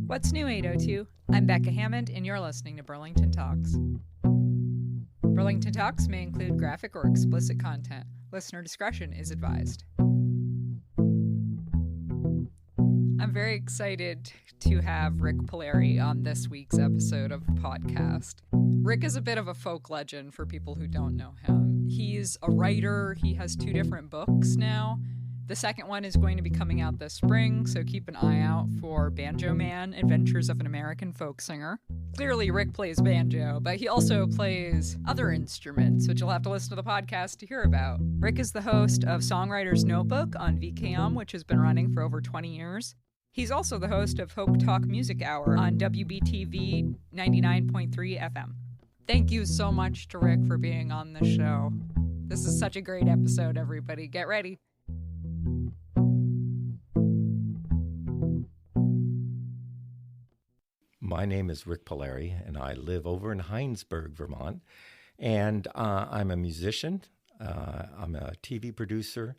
What's new, 802? I'm Becca Hammond, and you're listening to Burlington Talks. Burlington Talks may include graphic or explicit content. Listener discretion is advised. I'm very excited to have Rik Palieri on this week's episode of the podcast. Rik is a bit of a folk legend for people who don't know him. He's a writer. He has 2 different books now. The second one is going to be coming out this spring, so keep an eye out for Banjo Man, Adventures of an American Folk Singer. Clearly, Rik plays banjo, but he also plays other instruments, which you'll have to listen to the podcast to hear about. Rik is the host of Songwriter's Notebook on VKM, which has been running for over 20 years. He's also the host of Folk Talk Music Hour on WBTV 99.3 FM. Thank you so much to Rik for being on the show. This is such a great episode, everybody. Get ready. My name is Rik Palieri, and I live over in Heinsberg, Vermont. And I'm a musician. I'm a TV producer.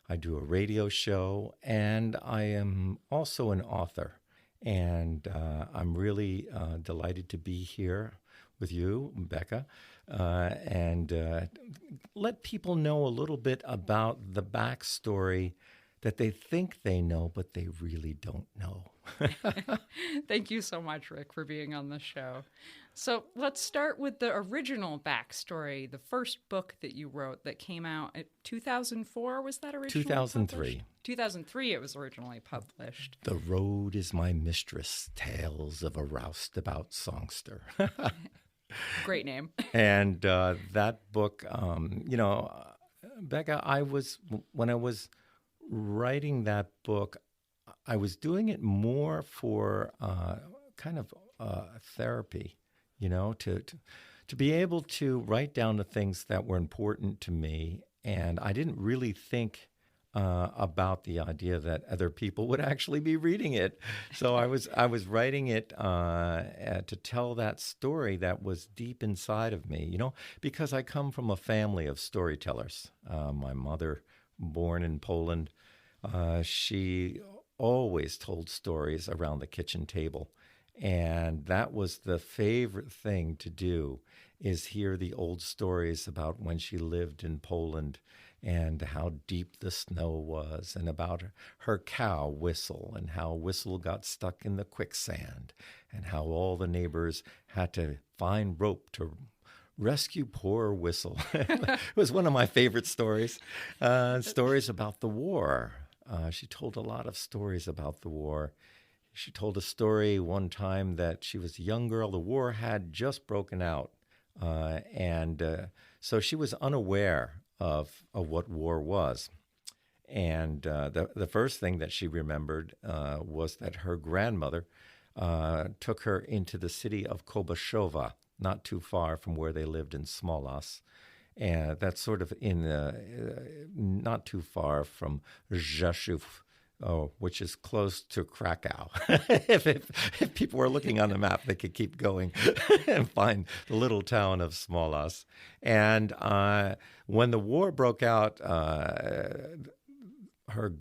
I do a radio show, and I am also an author. And I'm really delighted to be here with you, Becca, and let people know a little bit about the backstory that they think they know, but they really don't know. Thank you so much, Rik, for being on the show. So let's start with the original backstory, the first book that you wrote that came out in 2004. Was that originally 2003. published? 2003 it was originally published. The Road is My Mistress, Tales of a Roustabout Songster. Great name. And that book, Becca, when I was writing that book, I was doing it more for kind of therapy, to be able to write down the things that were important to me. And I didn't really think about the idea that other people would actually be reading it. So I was writing it to tell that story that was deep inside of me, because I come from a family of storytellers. My mother, born in Poland, she always told stories around the kitchen table. And that was the favorite thing to do, is hear the old stories about when she lived in Poland and how deep the snow was, and about her cow Whistle, and how Whistle got stuck in the quicksand, and how all the neighbors had to find rope to rescue poor Whistle. It was one of my favorite stories, stories about the war. She told a lot of stories about the war. She told a story one time that she was a young girl. The war had just broken out, and so she was unaware of what war was. And the first thing that she remembered was that her grandmother took her into the city of Kobashova, not too far from where they lived in Smolas. And that's sort of not too far from Rzeszów, which is close to Krakow. if people were looking on the map, they could keep going and find the little town of Smolas. And when the war broke out, her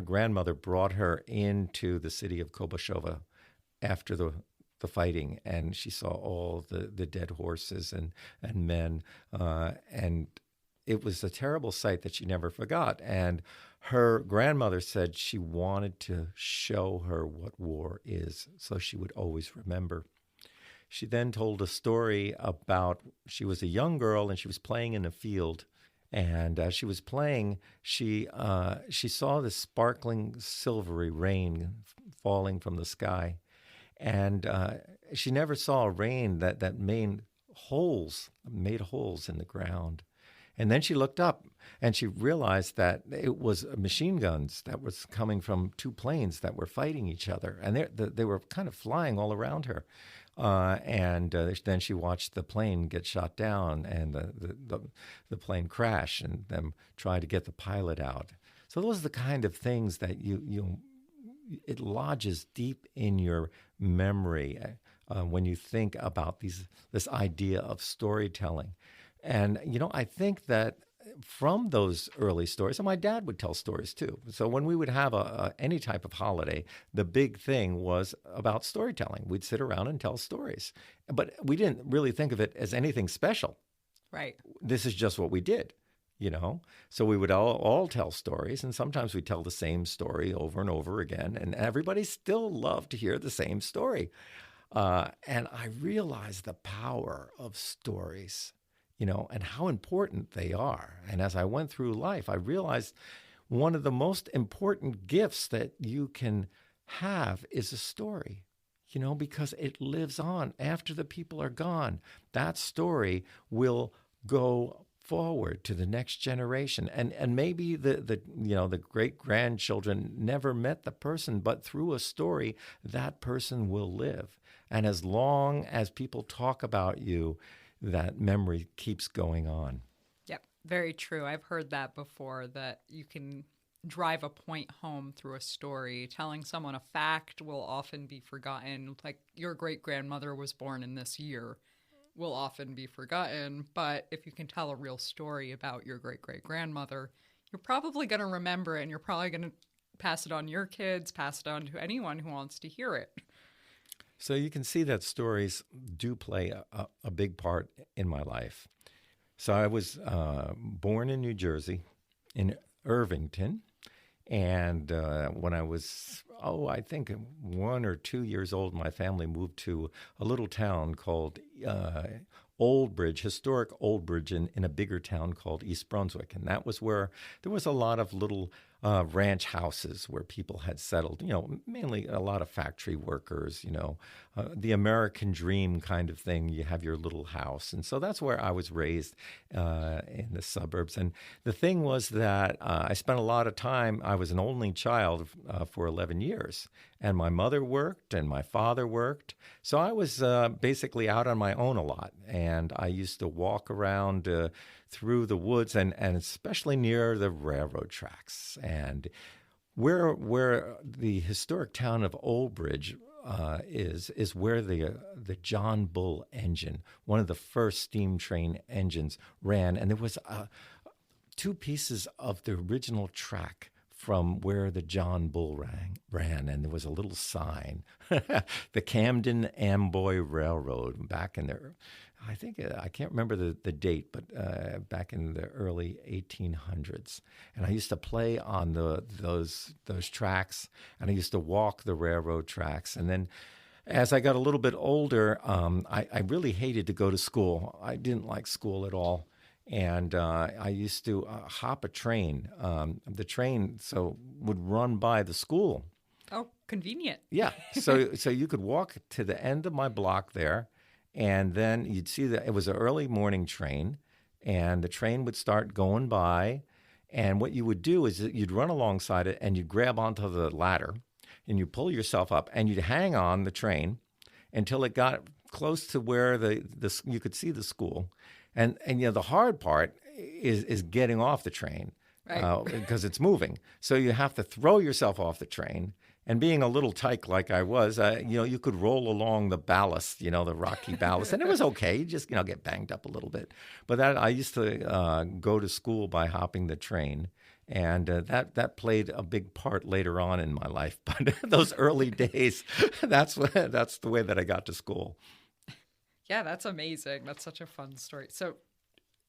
grandmother brought her into the city of Kobashova after the fighting, and she saw all the dead horses and men, and it was a terrible sight that she never forgot. And her grandmother said she wanted to show her what war is, so she would always remember. She then told a story about, she was a young girl and she was playing in a field, and as she was playing, she saw this sparkling silvery rain falling from the sky. And she never saw rain that made holes in the ground. And then she looked up and she realized that it was machine guns that was coming from 2 planes that were fighting each other. And they were kind of flying all around her. And then she watched the plane get shot down, and the plane crash, and them try to get the pilot out. So those are the kind of things that it lodges deep in your memory when you think about this idea of storytelling. And, I think that from those early stories, and my dad would tell stories too. So when we would have any type of holiday, the big thing was about storytelling. We'd sit around and tell stories, but we didn't really think of it as anything special. Right. This is just what we did, you know? So we would all tell stories, and sometimes we'd tell the same story over and over again, and everybody still loved to hear the same story. And I realized the power of stories, and how important they are. And as I went through life, I realized one of the most important gifts that you can have is a story, because it lives on after the people are gone. That story will go forward to the next generation, and maybe the great grandchildren never met the person, but through a story that person will live. And as long as people talk about you, that memory keeps going on. Yep, very true. I've heard that before, that you can drive a point home through a story. Telling someone a fact will often be forgotten, like your great-grandmother was born in this year will often be forgotten. But if you can tell a real story about your great-great-grandmother, you're probably going to remember it, and you're probably going to pass it on to your kids, pass it on to anyone who wants to hear it. So you can see that stories do play a big part in my life. So I was born in New Jersey, in Irvington. And when I was, I think 1 or 2 years old, my family moved to a little town called Old Bridge, historic Old Bridge, in a bigger town called East Brunswick. And that was where there was a lot of little ranch houses where people had settled, mainly a lot of factory workers, the American dream kind of thing. You have your little house. And so that's where I was raised in the suburbs. And the thing was that I spent a lot of time, I was an only child for 11 years. And my mother worked and my father worked. So I was basically out on my own a lot. And I used to walk around through the woods and especially near the railroad tracks. And where the historic town of Old Bridge is where the John Bull engine, one of the first steam train engines, ran. And there was 2 pieces of the original track from where the John Bull ran, and there was a little sign, the Camden Amboy Railroad, back in there. I think, I can't remember the date, but back in the early 1800s. And I used to play on those tracks, and I used to walk the railroad tracks. And then as I got a little bit older, I really hated to go to school. I didn't like school at all. And I used to hop a train. The train would run by the school. Oh, convenient. Yeah. So you could walk to the end of my block there, and then you'd see that it was an early morning train, and the train would start going by. And what you would do is you'd run alongside it, and you'd grab onto the ladder, and you pull yourself up, and you'd hang on the train until it got close to where you could see the school. And the hard part is getting off the train, right? Because it's moving. So you have to throw yourself off the train. And being a little tyke like I was, you could roll along the ballast, the rocky ballast, and it was okay. You just get banged up a little bit. But I used to go to school by hopping the train, and that played a big part later on in my life. But those early days, that's the way that I got to school. Yeah, that's amazing. That's such a fun story. So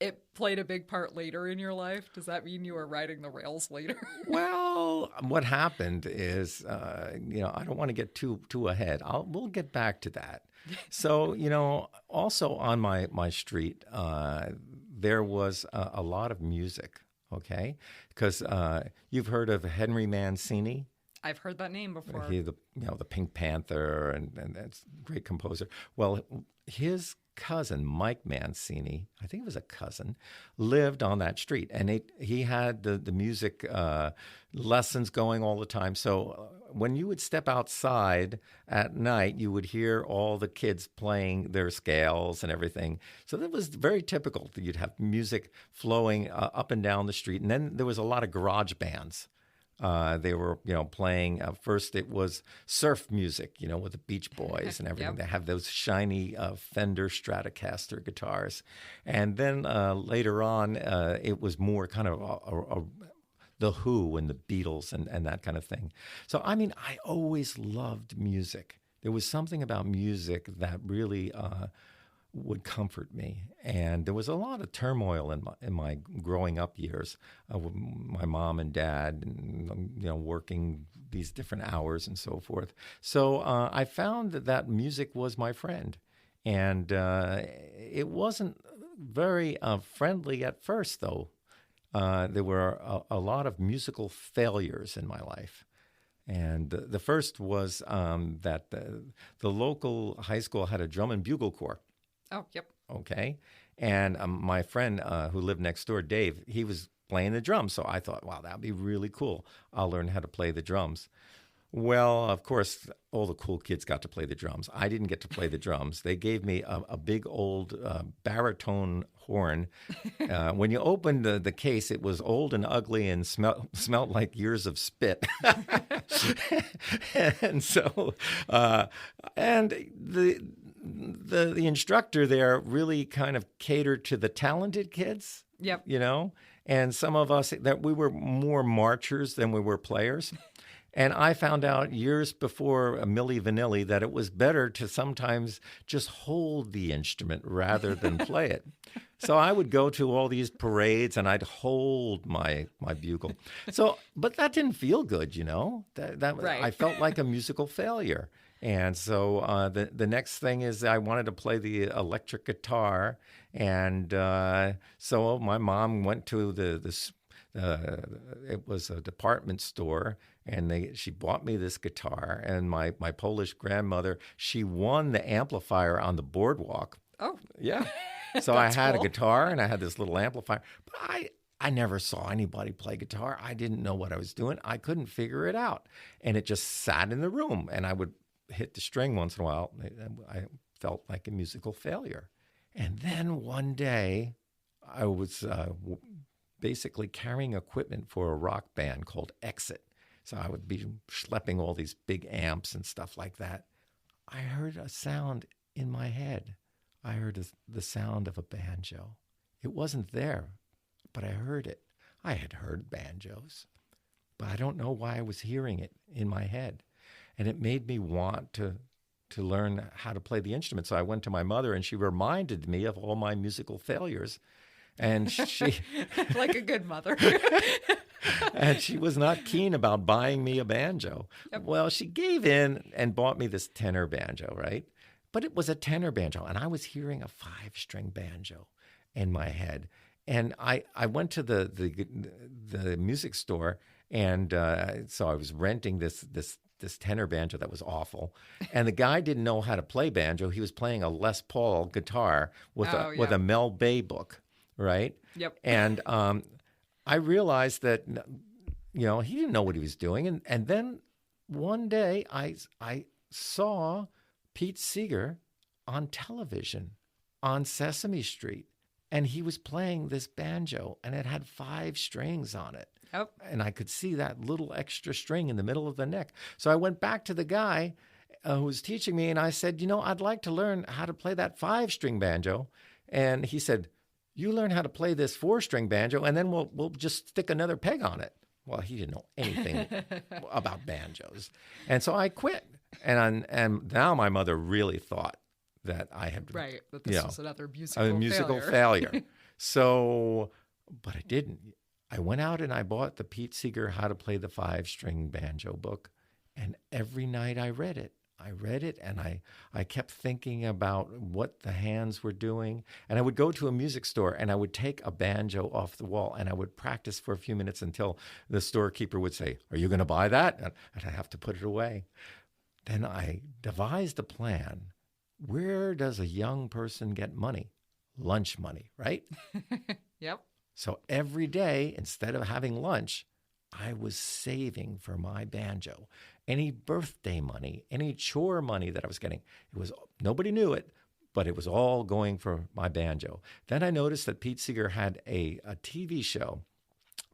it played a big part later in your life? Does that mean you were riding the rails later? Well, what happened is, I don't want to get too ahead. We'll get back to that. So, also on my street, there was a lot of music, okay? Because you've heard of Henry Mancini? I've heard that name before. The Pink Panther, and that's a great composer. Well, his cousin, Mike Mancini, I think it was a cousin, lived on that street. And he had the music lessons going all the time. So when you would step outside at night, you would hear all the kids playing their scales and everything. So that was very typical. You'd have music flowing up and down the street. And then there was a lot of garage bands They were, playing. First, it was surf music, with the Beach Boys and everything. Yep. They have those shiny Fender Stratocaster guitars, and then later on, it was more kind of the Who and the Beatles and that kind of thing. So, I mean, I always loved music. There was something about music that really would comfort me. And there was a lot of turmoil in my growing up years with my mom and dad, and, working these different hours and so forth. So I found that music was my friend. And it wasn't very friendly at first, though. There were a lot of musical failures in my life. And the first was that the local high school had a drum and bugle corps. Oh, yep. Okay. And my friend who lived next door, Dave, he was playing the drums. So I thought, wow, that'd be really cool. I'll learn how to play the drums. Well, of course, all the cool kids got to play the drums. I didn't get to play the drums. They gave me a big old baritone horn. When you opened the case, it was old and ugly and smelled like years of spit. And so, and the instructor there really kind of catered to the talented kids. Yep. And some of us, that we were more marchers than we were players. And I found out years before Milli Vanilli that it was better to sometimes just hold the instrument rather than play it. So I would go to all these parades and I'd hold my bugle. But that didn't feel good, That Right. I felt like a musical failure. And so the next thing is I wanted to play the electric guitar. And so my mom went to it was a department store, and she bought me this guitar. And my Polish grandmother, she won the amplifier on the boardwalk. Oh, yeah. So I had cool. a guitar and I had this little amplifier, but I never saw anybody play guitar. I didn't know what I was doing. I couldn't figure it out. And it just sat in the room, and I would hit the string once in a while. I felt like a musical failure. And then one day I was basically carrying equipment for a rock band called Exit. So I would be schlepping all these big amps and stuff like that. I heard a sound in my head. I heard the sound of a banjo. It wasn't there, but I heard it. I had heard banjos, but I don't know why I was hearing it in my head. And it made me want to learn how to play the instrument. So I went to my mother, and she reminded me of all my musical failures. And she like a good mother. And she was not keen about buying me a banjo. Yep. Well, she gave in and bought me this tenor banjo, right? But it was a tenor banjo, and I was hearing a 5-string banjo in my head. And I went to the music store, and so I was renting this tenor banjo that was awful. And the guy didn't know how to play banjo. He was playing a Les Paul guitar with a Mel Bay book. Right? Yep. And I realized that, he didn't know what he was doing. And then one day I saw Pete Seeger on television on Sesame Street. And he was playing this banjo, and it had 5 strings on it. Yep. And I could see that little extra string in the middle of the neck. So I went back to the guy who was teaching me, and I said, I'd like to learn how to play that 5-string banjo. And he said, you learn how to play this 4-string banjo, and then we'll just stick another peg on it. Well, he didn't know anything about banjos. And so I quit. And now my mother really thought that I had... Right, that this was another musical failure. So, but I didn't. I went out and I bought the Pete Seeger How to Play the 5-String Banjo book, and every night I read it. And I kept thinking about what the hands were doing. And I would go to a music store and I would take a banjo off the wall and I would practice for a few minutes until the storekeeper would say, "Are you going to buy that?" And I have to put it away. Then I devised a plan. Where does a young person get money? Lunch money, right? Yep. So every day, instead of having lunch, I was saving for my banjo. Any birthday money, any chore money that I was getting, nobody knew it, but it was all going for my banjo. Then I noticed that Pete Seeger had a TV show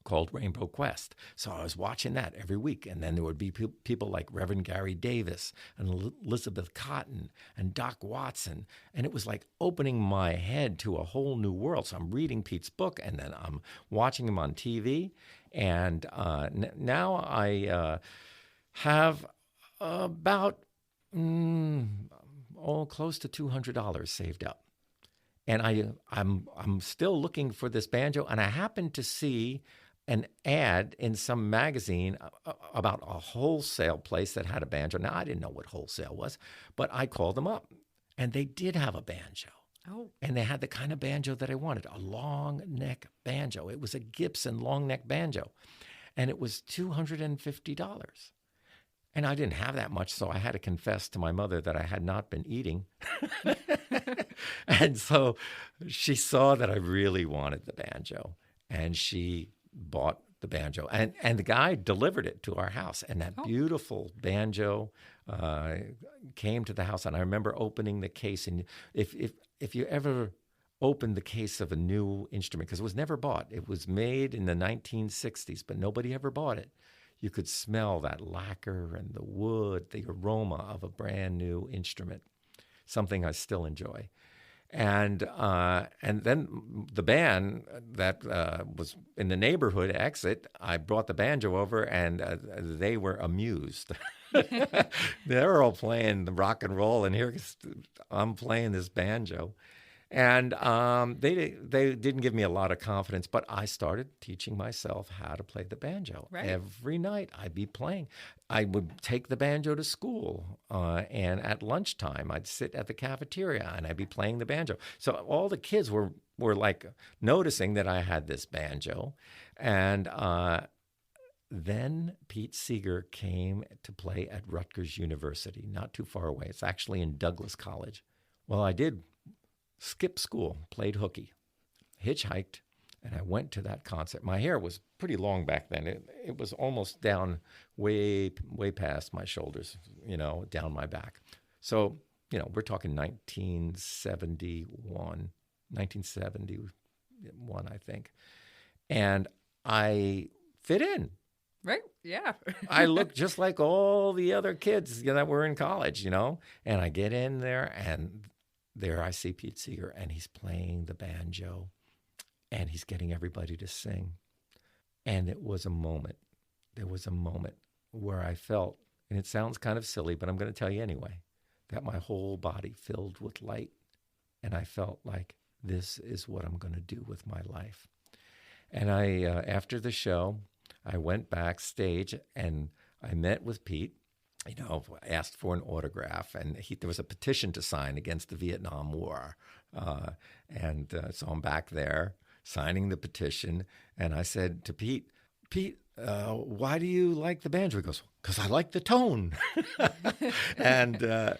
called Rainbow Quest. So I was watching that every week. And then there would be people like Reverend Gary Davis and Elizabeth Cotton and Doc Watson. And it was like opening my head to a whole new world. So I'm reading Pete's book, and then I'm watching him on TV. And now I have about close to $200 saved up. And I'm still looking for this banjo, and I happened to see an ad in some magazine about a wholesale place that had a banjo. Now, I didn't know what wholesale was, but I called them up, and they did have a banjo. Oh. And they had the kind of banjo that I wanted, a long neck banjo. It was a Gibson long neck banjo, and it was $250. And I didn't have that much, so I had to confess to my mother that I had not been eating. And so she saw that I really wanted the banjo, and she bought the banjo. And the guy delivered it to our house, and that beautiful banjo came to the house. And I remember opening the case, and if you ever opened the case of a new instrument, because it was never bought. It was made in the 1960s, but nobody ever bought it. You could smell that lacquer and the wood, the aroma of a brand new instrument, something I still enjoy. And then the band that was in the neighborhood exit, I brought the banjo over, and they were amused. They were all playing the rock and roll, and here I'm playing this banjo. And they didn't give me a lot of confidence, but I started teaching myself how to play the banjo. Right. Every night I'd be playing. I would take the banjo to school, and at lunchtime I'd sit at the cafeteria and I'd be playing the banjo. So all the kids were like noticing that I had this banjo. And then Pete Seeger came to play at Rutgers University, not too far away. It's actually in Douglas College. Well, I did skip school, played hooky, hitchhiked, and I went to that concert. My hair was pretty long back then. It was almost down way past my shoulders, down my back. So, we're talking 1971, I think. And I fit in. Right? Yeah. I looked just like all the other kids that were in college, and I get in there, and there I see Pete Seeger, and he's playing the banjo, and he's getting everybody to sing. And it was a moment. There was a moment where I felt, and it sounds kind of silly, but I'm going to tell you anyway, that my whole body filled with light. And I felt like this is what I'm going to do with my life. And I, after the show, I went backstage and I met with Pete. Asked for an autograph, and there was a petition to sign against the Vietnam War. So I'm back there signing the petition, and I said to Pete, why do you like the banjo? He goes, because I like the tone. And that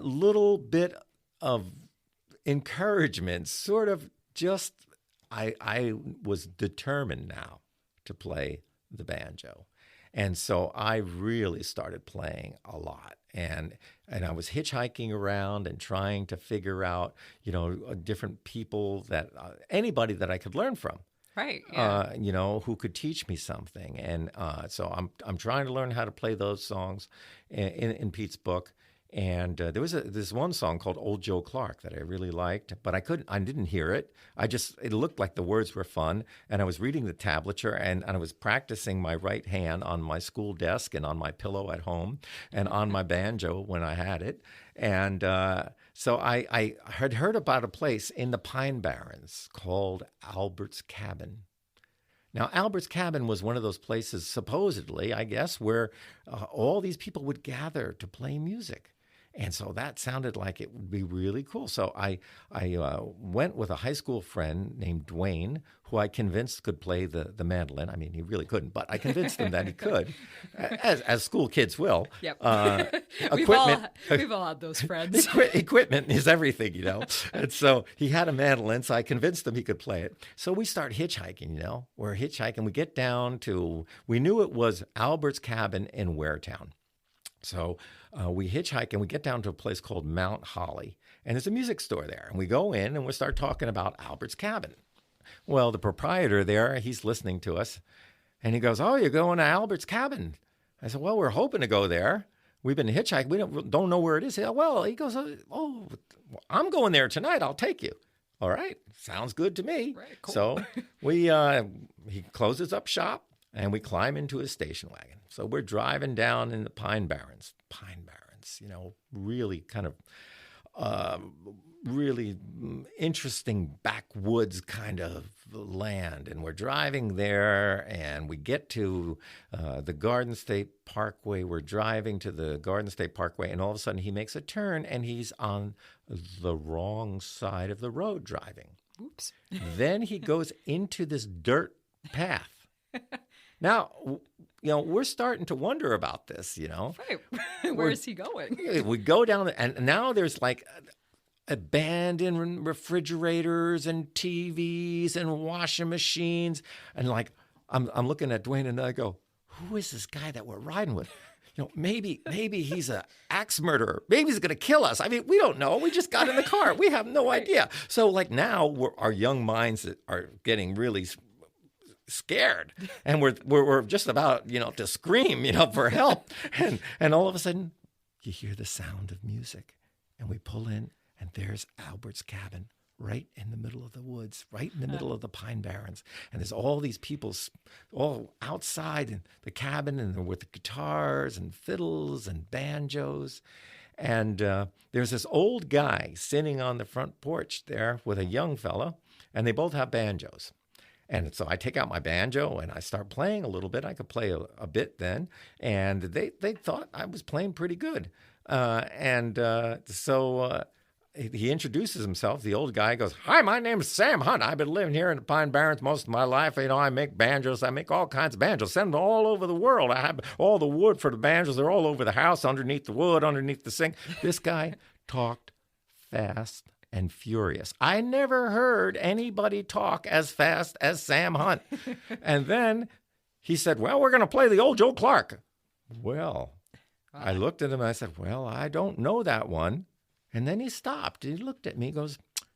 little bit of encouragement sort of just, I was determined now to play the banjo. And so I really started playing a lot. And I was hitchhiking around and trying to figure out, different people anybody that I could learn from. Right. Yeah. Who could teach me something. And so I'm trying to learn how to play those songs in Pete's book. And there was this one song called Old Joe Clark that I really liked, but I didn't hear it. It looked like the words were fun. And I was reading the tablature, and I was practicing my right hand on my school desk and on my pillow at home and on my banjo when I had it. And so I had heard about a place in the Pine Barrens called Albert's Cabin. Now, Albert's Cabin was one of those places, supposedly, I guess, where all these people would gather to play music. And so that sounded like it would be really cool. So I went with a high school friend named Dwayne, who I convinced could play the mandolin. I mean, he really couldn't, but I convinced him that he could, as school kids will. Yep. Equipment. We've all had those friends. Equipment is everything, And so he had a mandolin, so I convinced him he could play it. So we start hitchhiking, We're hitchhiking. We get down to, we knew it was Albert's Cabin in Waretown. So we hitchhike and we get down to a place called Mount Holly, and there's a music store there. And we go in and we start talking about Albert's Cabin. Well, the proprietor there, he's listening to us, and he goes, "Oh, you're going to Albert's cabin?" I said, "Well, we're hoping to go there. We've been hitchhiking. We don't know where it is." He goes, "Oh, I'm going there tonight. I'll take you." All right, sounds good to me. Right, cool. So he closes up shop, and we climb into his station wagon. So we're driving down in the Pine Barrens, really kind of really interesting backwoods kind of land. And we're driving there, and we get to the Garden State Parkway. We're driving to the Garden State Parkway, and all of a sudden he makes a turn, and he's on the wrong side of the road driving. Oops. Then he goes into this dirt path. Now, we're starting to wonder about this, Right. Where is he going? We go down, and now there's like abandoned refrigerators and TVs and washing machines. And like, I'm looking at Dwayne, and I go, who is this guy that we're riding with? Maybe he's an axe murderer. Maybe he's going to kill us. I mean, we don't know. We just got in the car. We have no idea. So like now our young minds are getting really scared, and we're just about to scream for help, and all of a sudden you hear the sound of music, and we pull in, and there's Albert's cabin right in the middle of the woods, right in the middle of the Pine Barrens, and there's all these people all outside in the cabin, and with the guitars and fiddles and banjos, and there's this old guy sitting on the front porch there with a young fella, and they both have banjos. And so I take out my banjo and I start playing a little bit. I could play a bit then. And they thought I was playing pretty good. So he introduces himself. The old guy goes, "Hi, my name's Sam Hunt. I've been living here in the Pine Barrens most of my life. I make banjos. I make all kinds of banjos. Send them all over the world. I have all the wood for the banjos. They're all over the house, underneath the wood, underneath the sink." This guy talked fast and furious. I never heard anybody talk as fast as Sam Hunt. And then he said, "Well, we're going to play the old Joe Clark." Well, I looked at him and I said, "Well, I don't know that one." And then he stopped. He looked at me. He goes, "You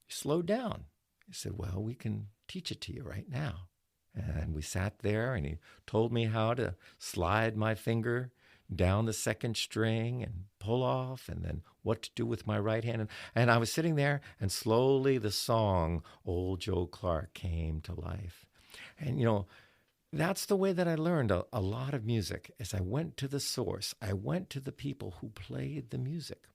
slowed down." He said, "Well, we can teach it to you right now." And we sat there, and he told me how to slide my finger down the second string and pull off, and then what to do with my right hand. And I was sitting there, and slowly the song, Old Joe Clark, came to life. And, that's the way that I learned a lot of music, as I went to the source. I went to the people who played the music.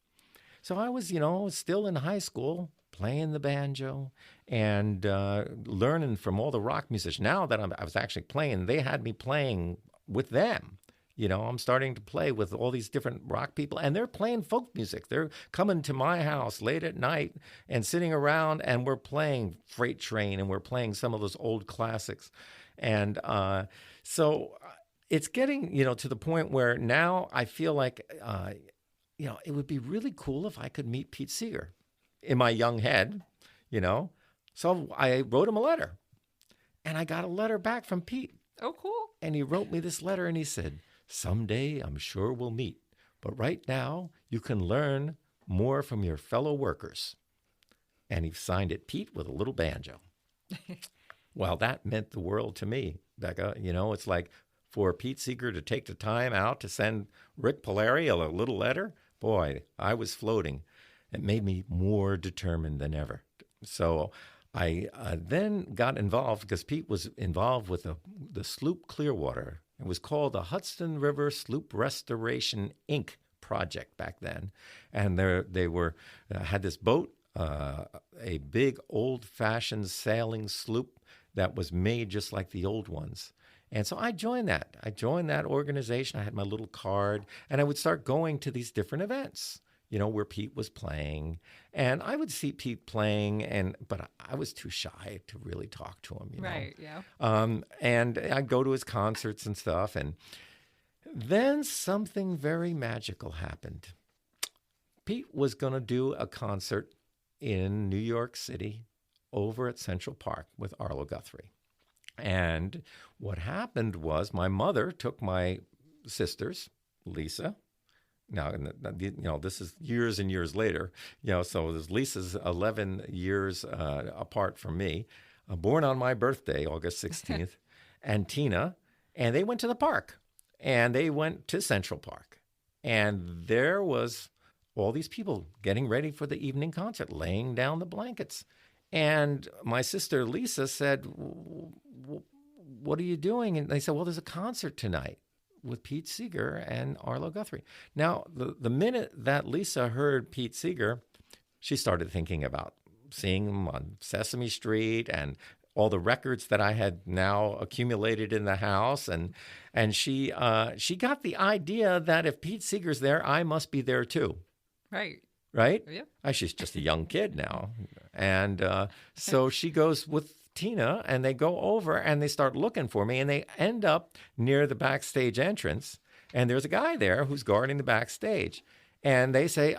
So I was, still in high school, playing the banjo and learning from all the rock musicians. Now that I was actually playing, they had me playing with them. I'm starting to play with all these different rock people, and they're playing folk music. They're coming to my house late at night and sitting around, and we're playing Freight Train, and we're playing some of those old classics. And so it's getting, to the point where now I feel like, it would be really cool if I could meet Pete Seeger in my young head, So I wrote him a letter, and I got a letter back from Pete. Oh, cool. And he wrote me this letter, and he said, "Someday I'm sure we'll meet, but right now you can learn more from your fellow workers." And he signed it, Pete, with a little banjo. Well, that meant the world to me, Becca. It's like for Pete Seeger to take the time out to send Rik Palieri a little letter. Boy, I was floating. It made me more determined than ever. So I then got involved, because Pete was involved with the sloop Clearwater. It was called the Hudson River Sloop Restoration, Inc. project back then. And they had this boat, a big old-fashioned sailing sloop that was made just like the old ones. And so I joined that. I joined that organization. I had my little card, and I would start going to these different events, where Pete was playing. And I would see Pete playing, but I was too shy to really talk to him, Right, yeah. And I'd go to his concerts and stuff. And then something very magical happened. Pete was going to do a concert in New York City over at Central Park with Arlo Guthrie. And what happened was my mother took my sisters, Lisa. Now, this is years and years later. So there's Lisa's 11 years apart from me. born on my birthday, August 16th, and Tina, and they went to the park. And they went to Central Park. And there was all these people getting ready for the evening concert, laying down the blankets. And my sister Lisa said, what are you doing? And they said, well, there's a concert tonight with Pete Seeger and Arlo Guthrie. Now, the minute that Lisa heard Pete Seeger, she started thinking about seeing him on Sesame Street and all the records that I had now accumulated in the house. And she got the idea that if Pete Seeger's there, I must be there too. Right. Right? Yeah. She's just a young kid now. And so she goes with Tina, and they go over and they start looking for me, and they end up near the backstage entrance. And there's a guy there who's guarding the backstage. And they say,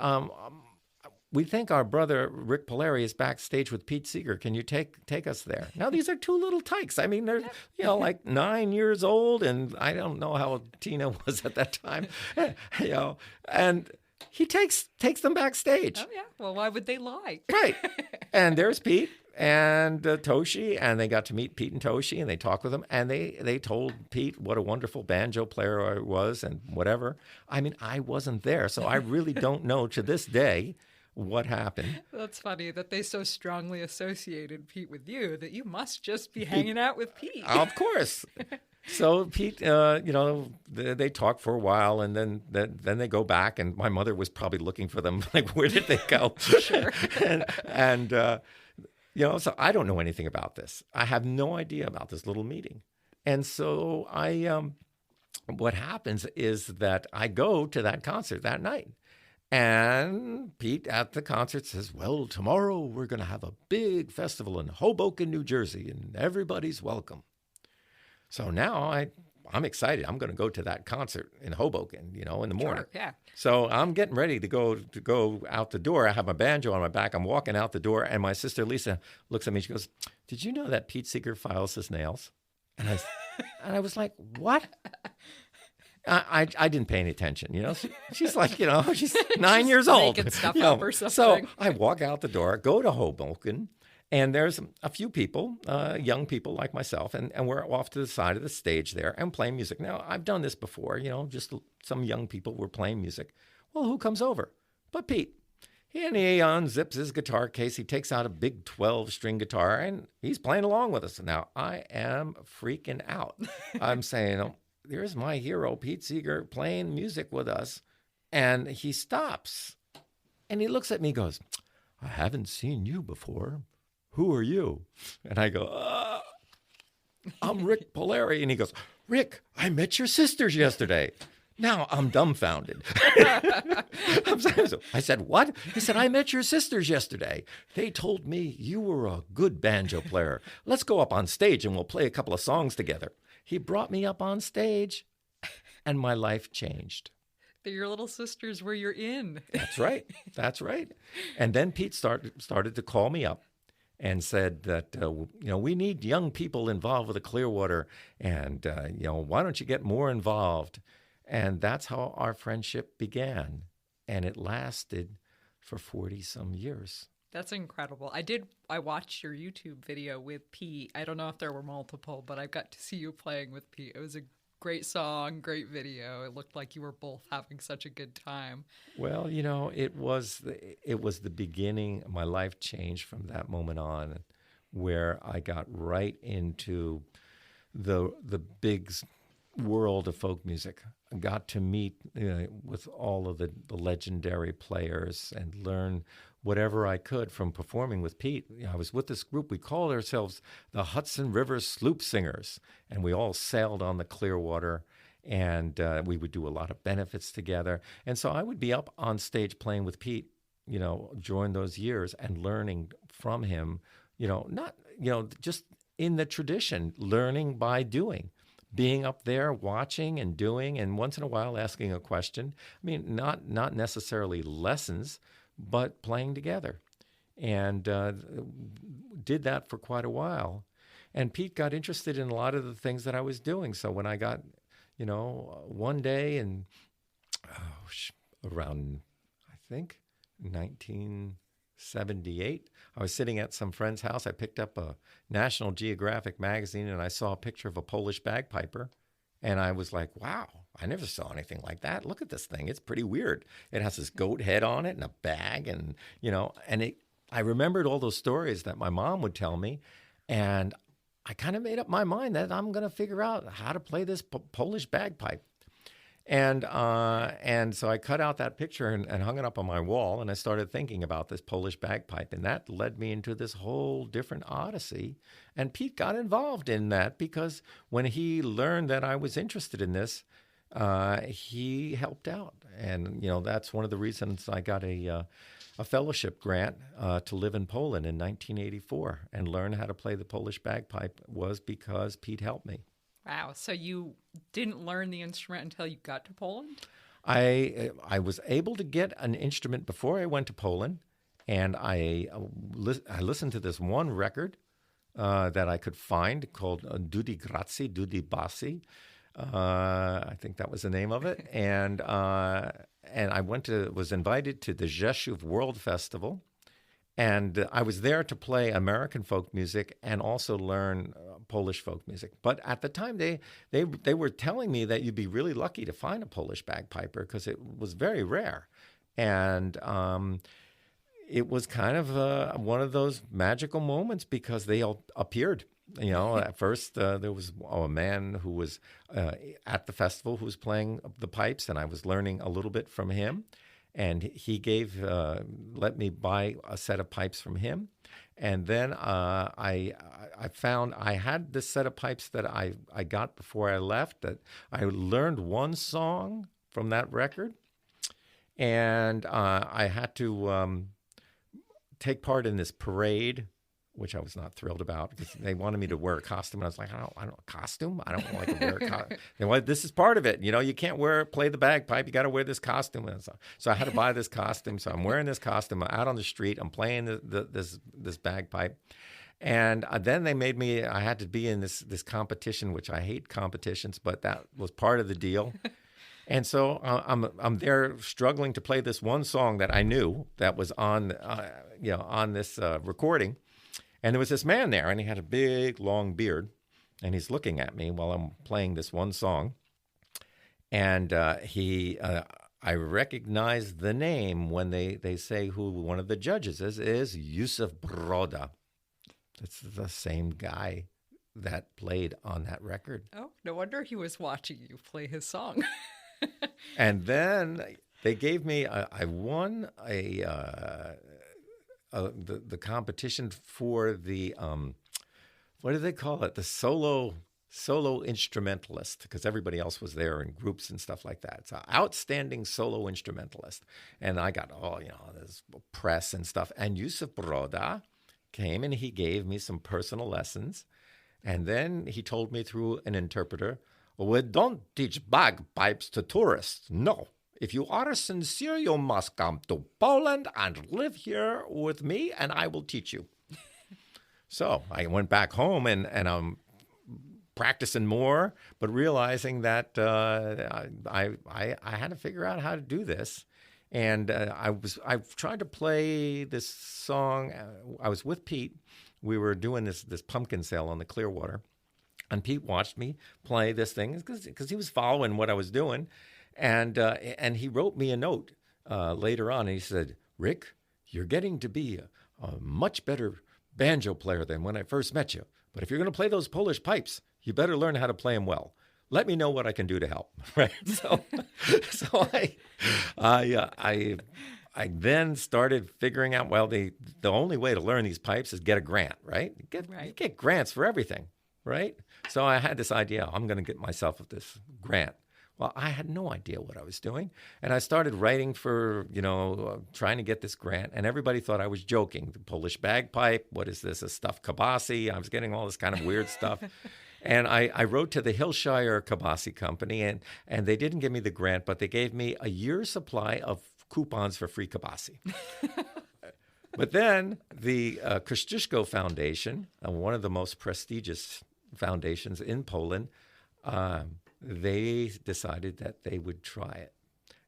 we think our brother Rik Palieri is backstage with Pete Seeger. Can you take us there? Now, these are two little tykes. I mean, they're like 9 years old, and I don't know how old Tina was at that time. And he takes them backstage. Oh yeah. Well, why would they lie? Right. And there's Pete and Toshi, and they got to meet Pete and Toshi, and they talked with him, and they told Pete what a wonderful banjo player I was and whatever. I mean, I wasn't there, so I really don't know to this day what happened. That's funny that they so strongly associated Pete with you that you must just be hanging out with Pete. Of course. So Pete, they talk for a while, and then they go back, and my mother was probably looking for them, like, where did they go? Sure. and so I don't know anything about this. I have no idea about this little meeting. And so what happens is that I go to that concert that night. And Pete at the concert says, well, tomorrow we're going to have a big festival in Hoboken, New Jersey, and everybody's welcome. So now I'm excited. I'm going to go to that concert in Hoboken, in the morning. Sure, yeah. So I'm getting ready to go out the door. I have my banjo on my back. I'm walking out the door, and my sister Lisa looks at me. She goes, did you know that Pete Seeger files his nails? And I was like, what? I didn't pay any attention, She's like, she's 9 years old. Making stuff up or something. So I walk out the door, go to Hoboken, and there's a few people, young people like myself, and we're off to the side of the stage there and playing music. Now, I've done this before, just some young people were playing music. Well, who comes over? But Pete. He unzips his guitar case. He takes out a big 12-string guitar, and he's playing along with us. Now, I am freaking out. I'm saying, there's my hero, Pete Seeger, playing music with us. And he stops. And he looks at me and goes, I haven't seen you before. Who are you? And I go, I'm Rik Palieri. And he goes, Rick, I met your sisters yesterday. Now I'm dumbfounded. I said, what? He said, I met your sisters yesterday. They told me you were a good banjo player. Let's go up on stage and we'll play a couple of songs together. He brought me up on stage, and my life changed. They're your little sisters where you're in. That's right. That's right. And then Pete started to call me up and said that, we need young people involved with the Clearwater, and, why don't you get more involved? And that's how our friendship began, and it lasted for 40-some years. That's incredible. I watched your YouTube video with Pete. I don't know if there were multiple, but I got to see you playing with Pete. It was a great song, great video. It looked like you were both having such a good time. Well, it was the beginning. My life changed from that moment on, where I got right into the big world of folk music. I got to meet with all of the legendary players and learn whatever I could from performing with Pete. I was with this group. We called ourselves the Hudson River Sloop Singers, and we all sailed on the Clearwater, and we would do a lot of benefits together. And so I would be up on stage playing with Pete, during those years and learning from him, just in the tradition, learning by doing. Being up there, watching and doing, and once in a while asking a question. I mean, not necessarily lessons, but playing together. And did that for quite a while. And Pete got interested in a lot of the things that I was doing. So when I got, one day around, I think, 19 1978. I was sitting at some friend's house. I picked up a National Geographic magazine, and I saw a picture of a Polish bagpiper. And I was like, wow, I never saw anything like that. Look at this thing. It's pretty weird. It has this goat head on it and a bag, and, I remembered all those stories that my mom would tell me. And I kind of made up my mind that I'm going to figure out how to play this Polish bagpipe. And so I cut out that picture and hung it up on my wall, and I started thinking about this Polish bagpipe, and that led me into this whole different odyssey. And Pete got involved in that because when he learned that I was interested in this, he helped out. And, that's one of the reasons I got a fellowship grant to live in Poland in 1984 and learn how to play the Polish bagpipe was because Pete helped me. Wow. So you didn't learn the instrument until you got to Poland? I was able to get an instrument before I went to Poland, and I listened to this one record that I could find called Dudi Grazi, Dudi Bassi. I think that was the name of it. And I was invited to the Rzeszów World Festival. And I was there to play American folk music and also learn Polish folk music. But at the time, they were telling me that you'd be really lucky to find a Polish bagpiper because it was very rare. And it was kind of one of those magical moments because they all appeared. At first, there was a man who was at the festival who was playing the pipes, and I was learning a little bit from him. And he let me buy a set of pipes from him. And then I found I had this set of pipes that I got before I left, that I learned one song from that record. And I had to take part in this parade, which I was not thrilled about because they wanted me to wear a costume. And I was like, I don't costume. I don't like to wear a costume. This is part of it. You can't play the bagpipe. You got to wear this costume. And so I had to buy this costume. So I'm wearing this costume. I'm out on the street. I'm playing this bagpipe. And then they made me, I had to be in this competition, which I hate competitions, but that was part of the deal. And so I'm there struggling to play this one song that I knew that was on this recording. And there was this man there, and he had a big, long beard, and he's looking at me while I'm playing this one song. And I recognize the name when they say who one of the judges is Yusuf Broda. It's the same guy that played on that record. Oh, no wonder he was watching you play his song. And then they gave me, I won the competition for the what do they call it? The solo instrumentalist, because everybody else was there in groups and stuff like that. It's an outstanding solo instrumentalist, and I got this press and stuff. And Yusuf Broda came and he gave me some personal lessons, and then he told me through an interpreter, "We don't teach bagpipes to tourists. No. If you are sincere, you must come to Poland and live here with me, and I will teach you." So I went back home, and I'm practicing more, but realizing that I had to figure out how to do this. And I've tried to play this song. I was with Pete. We were doing this pumpkin sale on the Clearwater, and Pete watched me play this thing because he was following what I was doing. And he wrote me a note later on, and he said, "Rick, you're getting to be a much better banjo player than when I first met you. But if you're going to play those Polish pipes, you better learn how to play them well. Let me know what I can do to help." Right? So I then started figuring out, well, the only way to learn these pipes is get a grant, right? You get grants for everything, right? So I had this idea, I'm going to get myself this grant. Well, I had no idea what I was doing. And I started writing for, trying to get this grant. And everybody thought I was joking. The Polish bagpipe, what is this, a stuffed kibasi? I was getting all this kind of weird stuff. And I wrote to the Hillshire Kibasi Company, and they didn't give me the grant, but they gave me a year's supply of coupons for free kibasi. But then the Kościuszko Foundation, one of the most prestigious foundations in Poland, they decided that they would try it.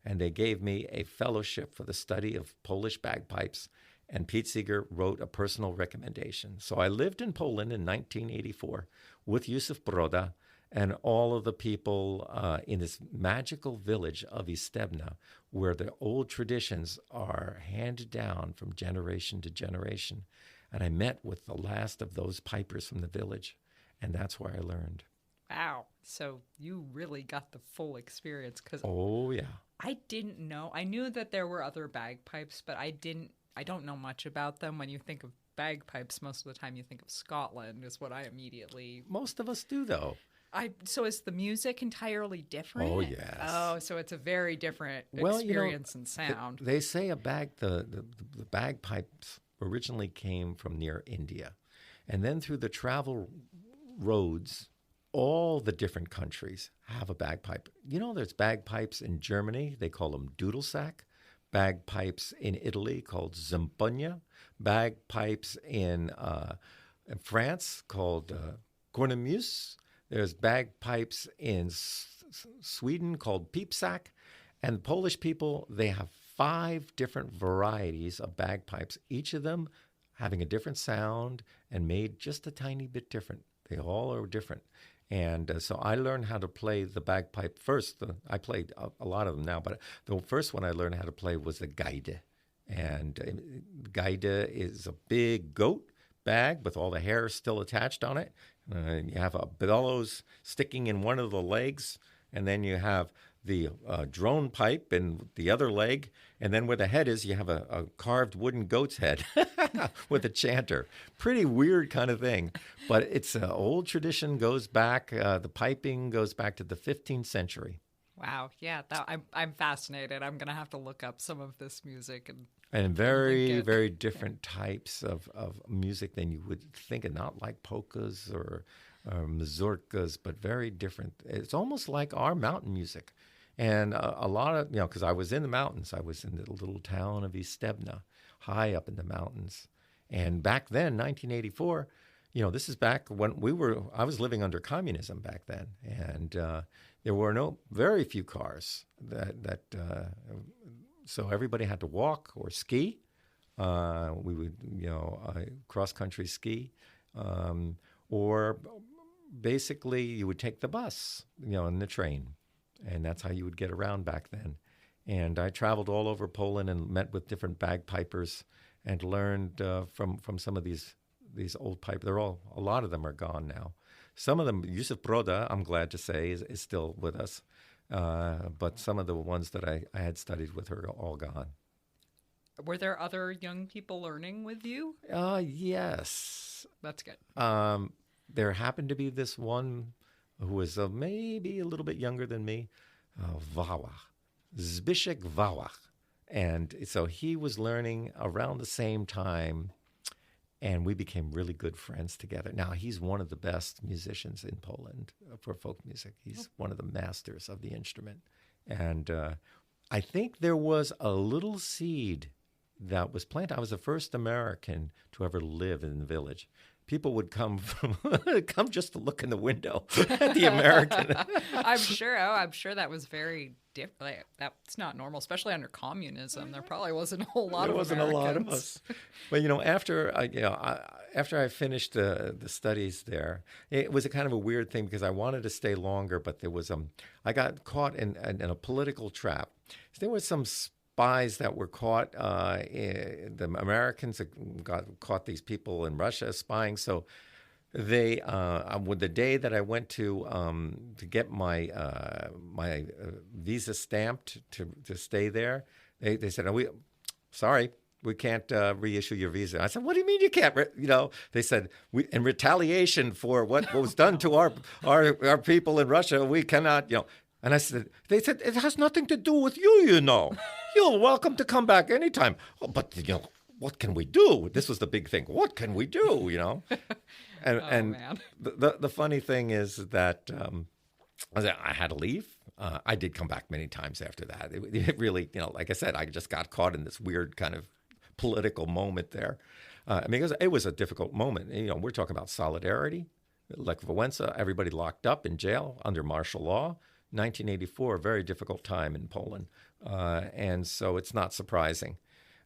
And they gave me a fellowship for the study of Polish bagpipes. And Pete Seeger wrote a personal recommendation. So I lived in Poland in 1984 with Yusuf Broda and all of the people in this magical village of Istebna, where the old traditions are handed down from generation to generation. And I met with the last of those pipers from the village, and that's where I learned. Wow. So you really got the full experience because Oh, yeah. I didn't know. I knew that there were other bagpipes, but I don't know much about them. When you think of bagpipes, most of the time you think of Scotland is what I immediately... Most of us do, though. So is the music entirely different? Oh, yes. Oh, so it's a very different experience and sound. They say the bagpipes originally came from near India. And then through the travel roads, all the different countries have a bagpipe. You know, there's bagpipes in Germany. They call them dudelsack. Bagpipes in Italy called zampogna. Bagpipes in France called cornemuse. There's bagpipes in Sweden called piepsack. And the Polish people, they have 5 different varieties of bagpipes, each of them having a different sound and made just a tiny bit different. They all are different. And so I learned how to play the bagpipe first. I played a lot of them now, but the first one I learned how to play was the gaide. And gaide is a big goat bag with all the hair still attached on it. You have a bellows sticking in one of the legs, and then you have the drone pipe in the other leg, and then where the head is, you have a carved wooden goat's head with a chanter. Pretty weird kind of thing, but it's an old tradition, goes back, the piping goes back to the 15th century. Wow, yeah, I'm fascinated. I'm going to have to look up some of this music. And very, very different types of music than you would think, and not like polkas or mazurkas, but very different. It's almost like our mountain music. And a lot of, because I was in the mountains. I was in the little town of Istebna, high up in the mountains. And back then, 1984, this is back when I was living under communism back then. And there were very few cars so everybody had to walk or ski. We would, cross-country ski. Or basically you would take the bus, and the train. And that's how you would get around back then. And I traveled all over Poland and met with different bagpipers and learned from some of these old pipers. A lot of them are gone now. Some of them, Yusuf Broda, I'm glad to say, is still with us. But some of the ones that I had studied with are all gone. Were there other young people learning with you? Yes. That's good. There happened to be this one who was maybe a little bit younger than me, Wałach, Zbyszek Wałach. And so he was learning around the same time, and we became really good friends together. Now, he's one of the best musicians in Poland for folk music. He's one of the masters of the instrument. And I think there was a little seed that was planted. I was the first American to ever live in the village. People would come just to look in the window at the American. I'm sure that was very different. Like, that's not normal, especially under communism. There probably wasn't a whole lot of Americans. There wasn't a lot of us. But after I finished the studies there, it was a kind of a weird thing because I wanted to stay longer, but there was I got caught in a political trap. There was some spies that were caught. The Americans caught these people in Russia spying. So they, with the day that I went to get my visa stamped to stay there, they said, sorry, we can't reissue your visa. I said, what do you mean you can't? They said, in retaliation for what was done to our people in Russia, we cannot. And they said, it has nothing to do with you. You're welcome to come back anytime. Oh, but what can we do? This was the big thing. What can we do? And man. The funny thing is that I had to leave. I did come back many times after that. It really, like I said, I just got caught in this weird kind of political moment there. Because it was a difficult moment. We're talking about solidarity. Lech Wałęsa, everybody locked up in jail under martial law. 1984, a very difficult time in Poland. And so it's not surprising.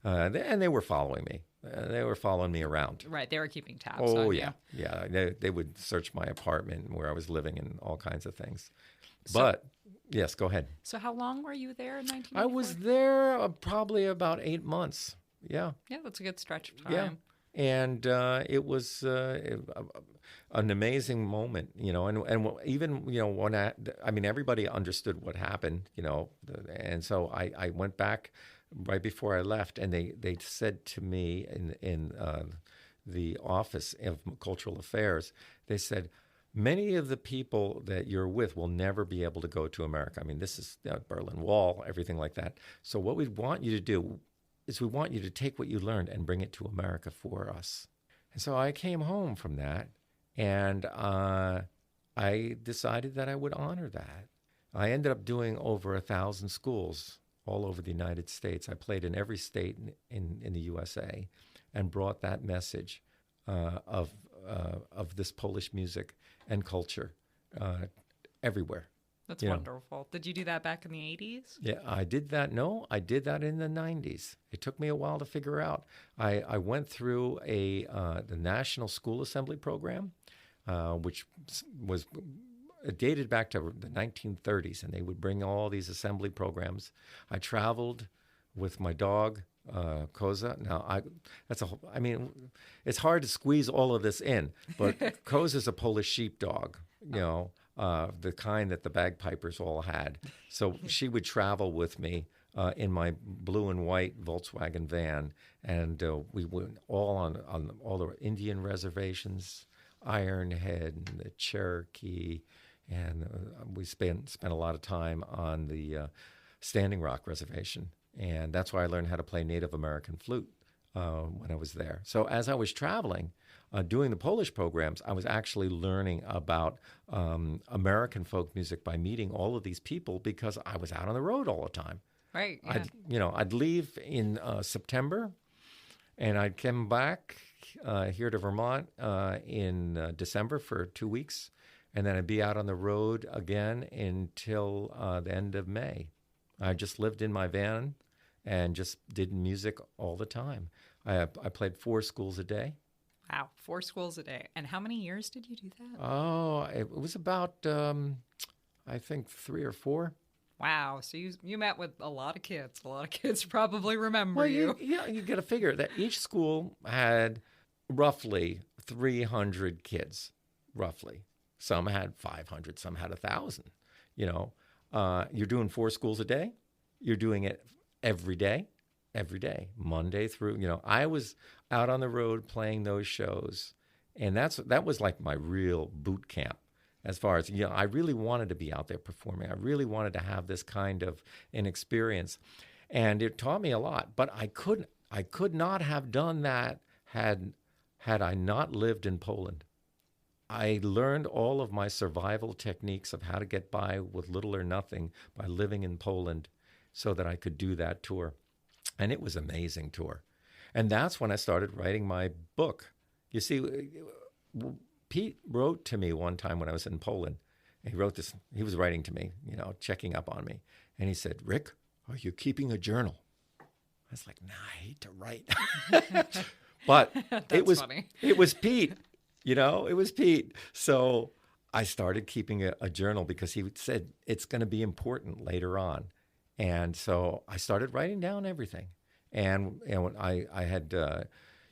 And they were following me. They were following me around. Right. They were keeping tabs Oh, on yeah. you. Yeah. They would search my apartment where I was living and all kinds of things. So, But, yes, go ahead. so how long were you there in I 1994? was there probably about 8 months. Yeah. Yeah, that's a good stretch of time. Yeah. And it was an amazing moment, and even, when I mean, everybody understood what happened, and so I went back right before I left, and they said to me in the Office of Cultural Affairs, they said, many of the people that you're with will never be able to go to America. I mean, this is the Berlin Wall, everything like that. So what we want you to do is we want you to take what you learned and bring it to America for us. And so I came home from that, and I decided that I would honor that. I ended up doing over 1,000 schools all over the United States. I played in every state in the USA and brought that message of this Polish music and culture everywhere. That's wonderful. Did you do that back in the 80s? Yeah, I did that. No, I did that in the 90s. It took me a while to figure out. I went through the National School Assembly Program, which was dated back to the 1930s, and they would bring all these assembly programs. I traveled with my dog, Koza. Now, it's hard to squeeze all of this in, but Koza's a Polish sheepdog, the kind that the bagpipers all had. So she would travel with me in my blue and white Volkswagen van, and we went all on all the Indian reservations, Ironhead, and the Cherokee, and we spent a lot of time on the Standing Rock Reservation, and that's where I learned how to play Native American flute when I was there. So as I was traveling, doing the Polish programs, I was actually learning about American folk music by meeting all of these people because I was out on the road all the time. Right. Yeah. I'd leave in September, and I'd come back here to Vermont in December for 2 weeks, and then I'd be out on the road again until the end of May. I just lived in my van and just did music all the time. I played 4 schools a day. Wow, 4 schools a day. And how many years did you do that? Oh, it was about, I think, 3 or 4. Wow, so you met with a lot of kids. A lot of kids probably remember you. You got to figure that each school had roughly 300 kids, roughly. Some had 500, some had 1,000. You're doing 4 schools a day. You're doing it every day, Monday through. I was out on the road playing those shows, and that was like my real boot camp. As far as, I really wanted to be out there performing. I really wanted to have this kind of an experience. And it taught me a lot. But I could not have done that had I not lived in Poland. I learned all of my survival techniques of how to get by with little or nothing by living in Poland so that I could do that tour. And it was an amazing tour. And that's when I started writing my book. You see, Pete wrote to me one time when I was in Poland. He wrote this, he was writing to me, checking up on me. And he said, "Rick, are you keeping a journal?" I was like, "Nah, I hate to write." But it was funny. It was Pete, it was Pete. So I started keeping a journal because he said it's going to be important later on. And so I started writing down everything. And when I had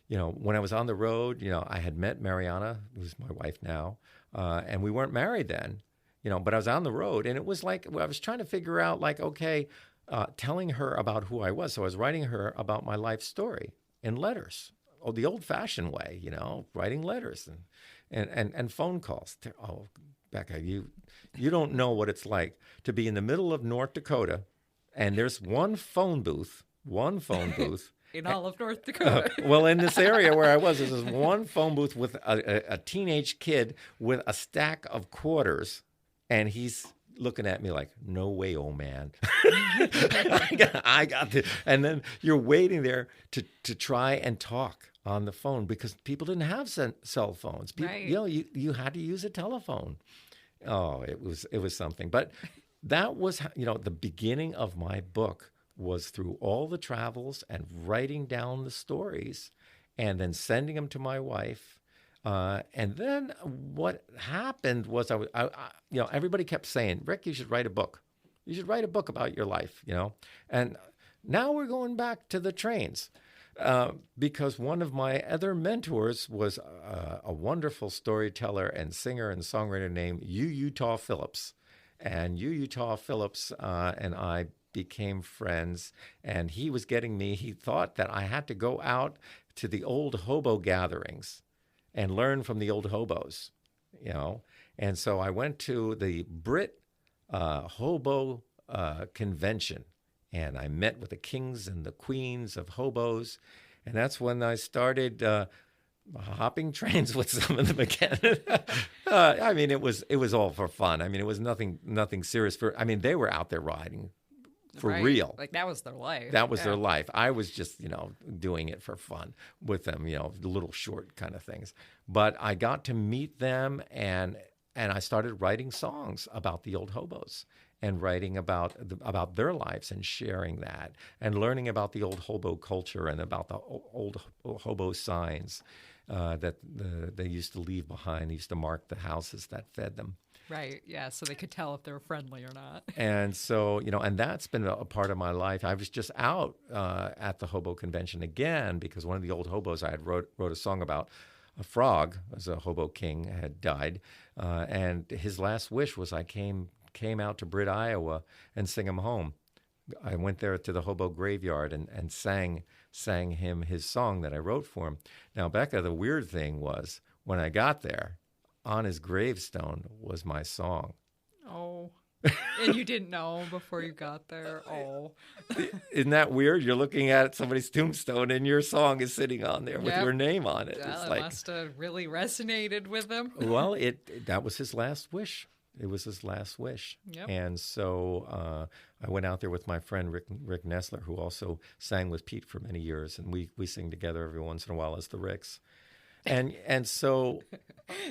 when I was on the road, I had met Mariana, who's my wife now, and we weren't married then, but I was on the road, and it was like, I was trying to figure out, telling her about who I was. So I was writing her about my life story in letters, the old-fashioned way, writing letters and phone calls. Oh, Becca, you don't know what it's like to be in the middle of North Dakota, and there's one phone booth. In all of North Dakota. Well, in this area where I was, there's one phone booth with a teenage kid with a stack of quarters, and he's looking at me like, "No way, old man." I got this. And then you're waiting there to try and talk on the phone because people didn't have cell phones. People, right. You had to use a telephone. Oh, it was something. But that was, the beginning of my book was through all the travels and writing down the stories and then sending them to my wife. And then what happened was everybody kept saying, Rick, you should write a book. You should write a book about your life, And now we're going back to the trains. Because one of my other mentors was a wonderful storyteller and singer and songwriter named Utah Phillips. And Utah Phillips and I became friends, and he thought that I had to go out to the old hobo gatherings and learn from the old hobos, And so I went to the Brit Hobo Convention, and I met with the kings and the queens of hobos, and that's when I started hopping trains with some of them again. It was all for fun. It was nothing serious. They were out there riding for real. Like that was their life. That was their life. I was just, doing it for fun with them, little short kind of things. But I got to meet them, and I started writing songs about the old hobos and writing about their lives and sharing that and learning about the old hobo culture and about the old hobo signs that they used to leave behind. They used to mark the houses that fed them. Right, yeah, so they could tell if they were friendly or not. And so, and that's been a part of my life. I was just out at the hobo convention again because one of the old hobos I had wrote a song about a frog, as a hobo king, had died. And his last wish was I came out to Britt, Iowa, and sing him home. I went there to the hobo graveyard and sang him his song that I wrote for him. Now, Becca, the weird thing was when I got there, on his gravestone was my song. Oh. And you didn't know before you got there? Oh. Isn't that weird? You're looking at somebody's tombstone and your song is sitting on there with your name on it. Well, it must have really resonated with him. Well, that was his last wish. It was his last wish. Yep. And so I went out there with my friend Rick Nessler, who also sang with Pete for many years, and we sing together every once in a while as the Ricks. And so,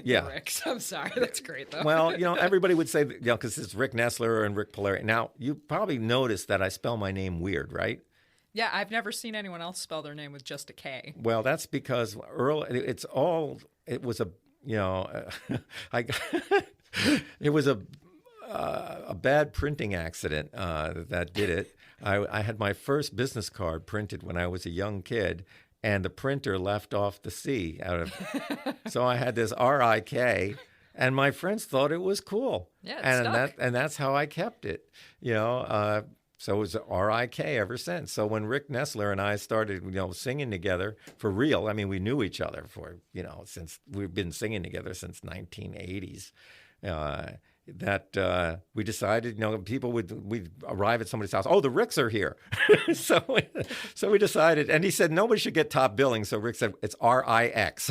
yeah. The Ricks. I'm sorry. That's great, though. Well, everybody would say, because it's Rick Nessler and Rik Palieri. Now, you probably noticed that I spell my name weird, right? Yeah, I've never seen anyone else spell their name with just a K. Well, that's because it was a it was a bad printing accident that did it. I had my first business card printed when I was a young kid, and the printer left off the C so I had this R-I-K, and my friends thought it was cool. Yeah, and that's how I kept it. So it was R-I-K ever since. So when Rick Nessler and I started, singing together for real, we knew each other for, since we've been singing together since 1980s. That we decided, we'd arrive at somebody's house. Oh, the Ricks are here. so we decided, and he said nobody should get top billing. So Rick said it's R-I-X.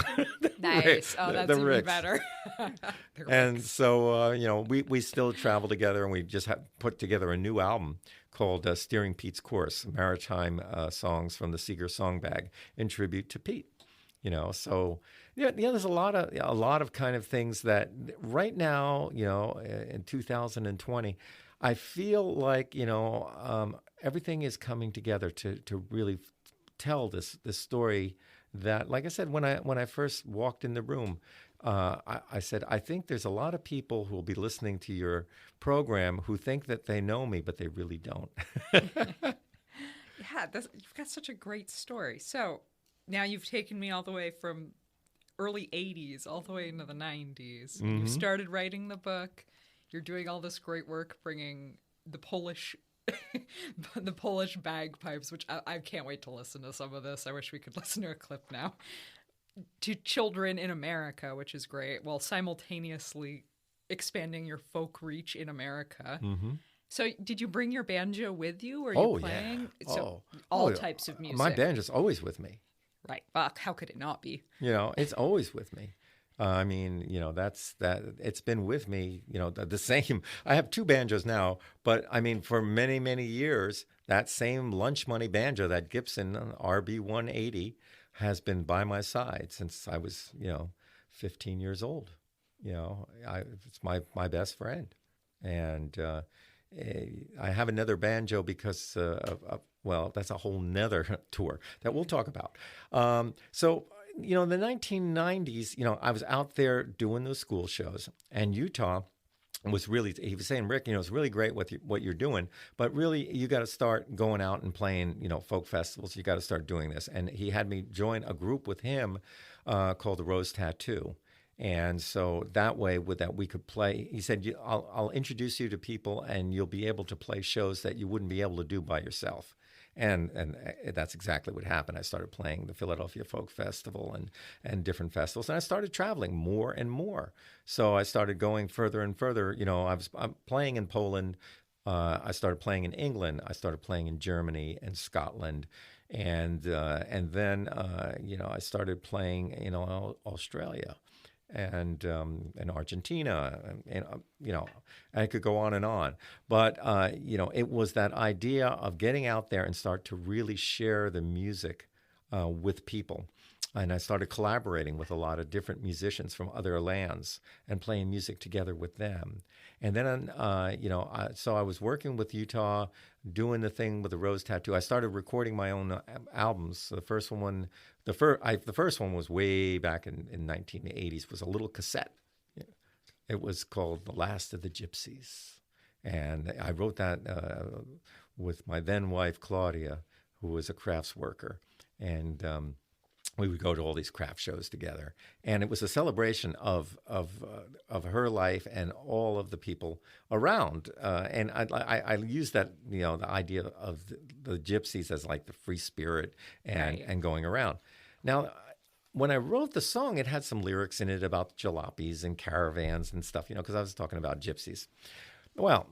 Nice. Oh, that's even Ricks. better. And so, we still travel together, and we just put together a new album called Steering Pete's Course, Maritime Songs from the Seeger Song Bag in tribute to Pete. So there's a lot of kind of things that right now, in 2020, I feel like everything is coming together to really tell this story that, like I said, when I first walked in the room, I said, I think there's a lot of people who will be listening to your program who think that they know me, but they really don't. Yeah, you've got such a great story. So now you've taken me all the way from early 80s all the way into the 90s. Mm-hmm. You started writing the book. You're doing all this great work bringing the Polish bagpipes, which I can't wait to listen to some of this. I wish we could listen to a clip now. To children in America, which is great, while simultaneously expanding your folk reach in America. Mm-hmm. So did you bring your banjo with you? Or are you playing? Yeah. So all types of music. My banjo's always with me. Right. Well, how could it not be? It's always with me. That's that. It's been with me, the same. I have two banjos now, but for many, many years, that same lunch money banjo, that Gibson RB 180, has been by my side since I was, 15 years old. It's my best friend. And I have another banjo because well, that's a whole nother tour that we'll talk about. So, in the 1990s, I was out there doing those school shows, and Utah was really, he was saying, Rick, it's really great what you're doing, but really you got to start going out and playing, folk festivals. You got to start doing this. And he had me join a group with him called the Rose Tattoo. And so that way, with that, we could play. He said, I'll introduce you to people, and you'll be able to play shows that you wouldn't be able to do by yourself. And that's exactly what happened. I started playing the Philadelphia Folk Festival and different festivals, and I started traveling more and more. So I started going further and further. I'm playing in Poland. I started playing in England. I started playing in Germany and Scotland, and then I started playing in Australia and Argentina, and I could go on and on. But it was that idea of getting out there and start to really share the music with people. And I started collaborating with a lot of different musicians from other lands and playing music together with them. And then, so I was working with Utah, doing the thing with the Rose Tattoo. I started recording my own albums. The first one was way back in 1980s. Was a little cassette. It was called "The Last of the Gypsies," and I wrote that with my then wife Claudia, who was a crafts worker, and we would go to all these craft shows together, and it was a celebration of her life and all of the people around. And I use that, the idea of the gypsies as like the free spirit and going around. Now, when I wrote the song, it had some lyrics in it about jalopies and caravans and stuff, because I was talking about gypsies. Well,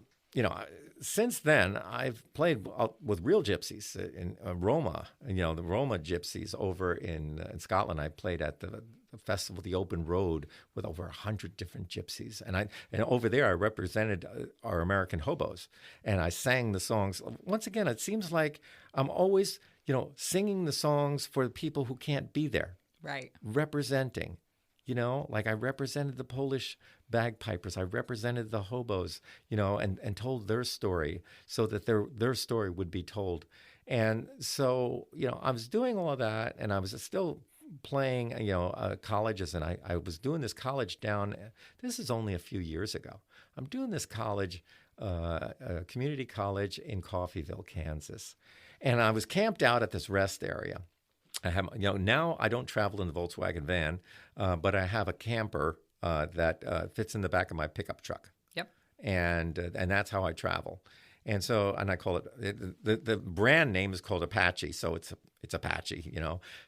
since then, I've played with real gypsies in Roma, the Roma gypsies over in Scotland. I played at the festival, the Open Road, with over 100 different gypsies. And over there, I represented our American hobos. And I sang the songs. Once again, it seems like I'm always, singing the songs for the people who can't be there. Right. Representing. Like I represented the Polish bagpipers, I represented the hobos, and told their story so that their story would be told. And so, I was doing all of that, and I was still playing, colleges, and I was doing this college this is only a few years ago. I'm doing this college, a community college in Coffeyville, Kansas. And I was camped out at this rest area. I have, now I don't travel in the Volkswagen van, but I have a camper that fits in the back of my pickup truck. Yep. And that's how I travel. And so, and I call it, the brand name is called Apache. So it's Apache,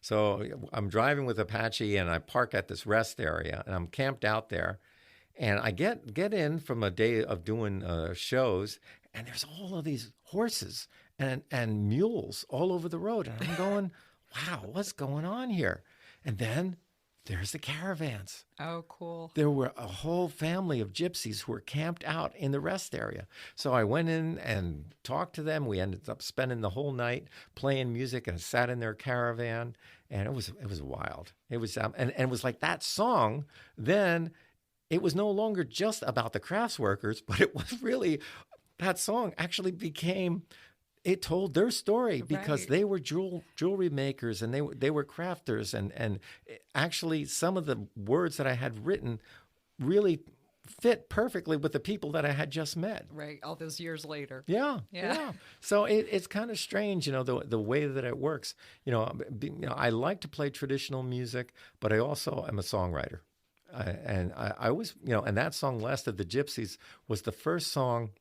So I'm driving with Apache, and I park at this rest area, and I'm camped out there. And I get in from a day of doing shows, and there's all of these horses and mules all over the road. And I'm going, wow, what's going on here? And then there's the caravans. Oh, cool. There were a whole family of gypsies who were camped out in the rest area. So I went in and talked to them. We ended up spending the whole night playing music and sat in their caravan. And it was wild. It was and it was like that song. Then it was no longer just about the crafts workers, but it was really, that song actually became, it told their story because they were jewelry makers, and they were crafters, and actually some of the words that I had written really fit perfectly with the people that I had just met. Right, all those years later. Yeah. So it's kind of strange, the way that it works. I like to play traditional music, but I also am a songwriter, and I was, and that song "Last of the Gypsies" was the first song.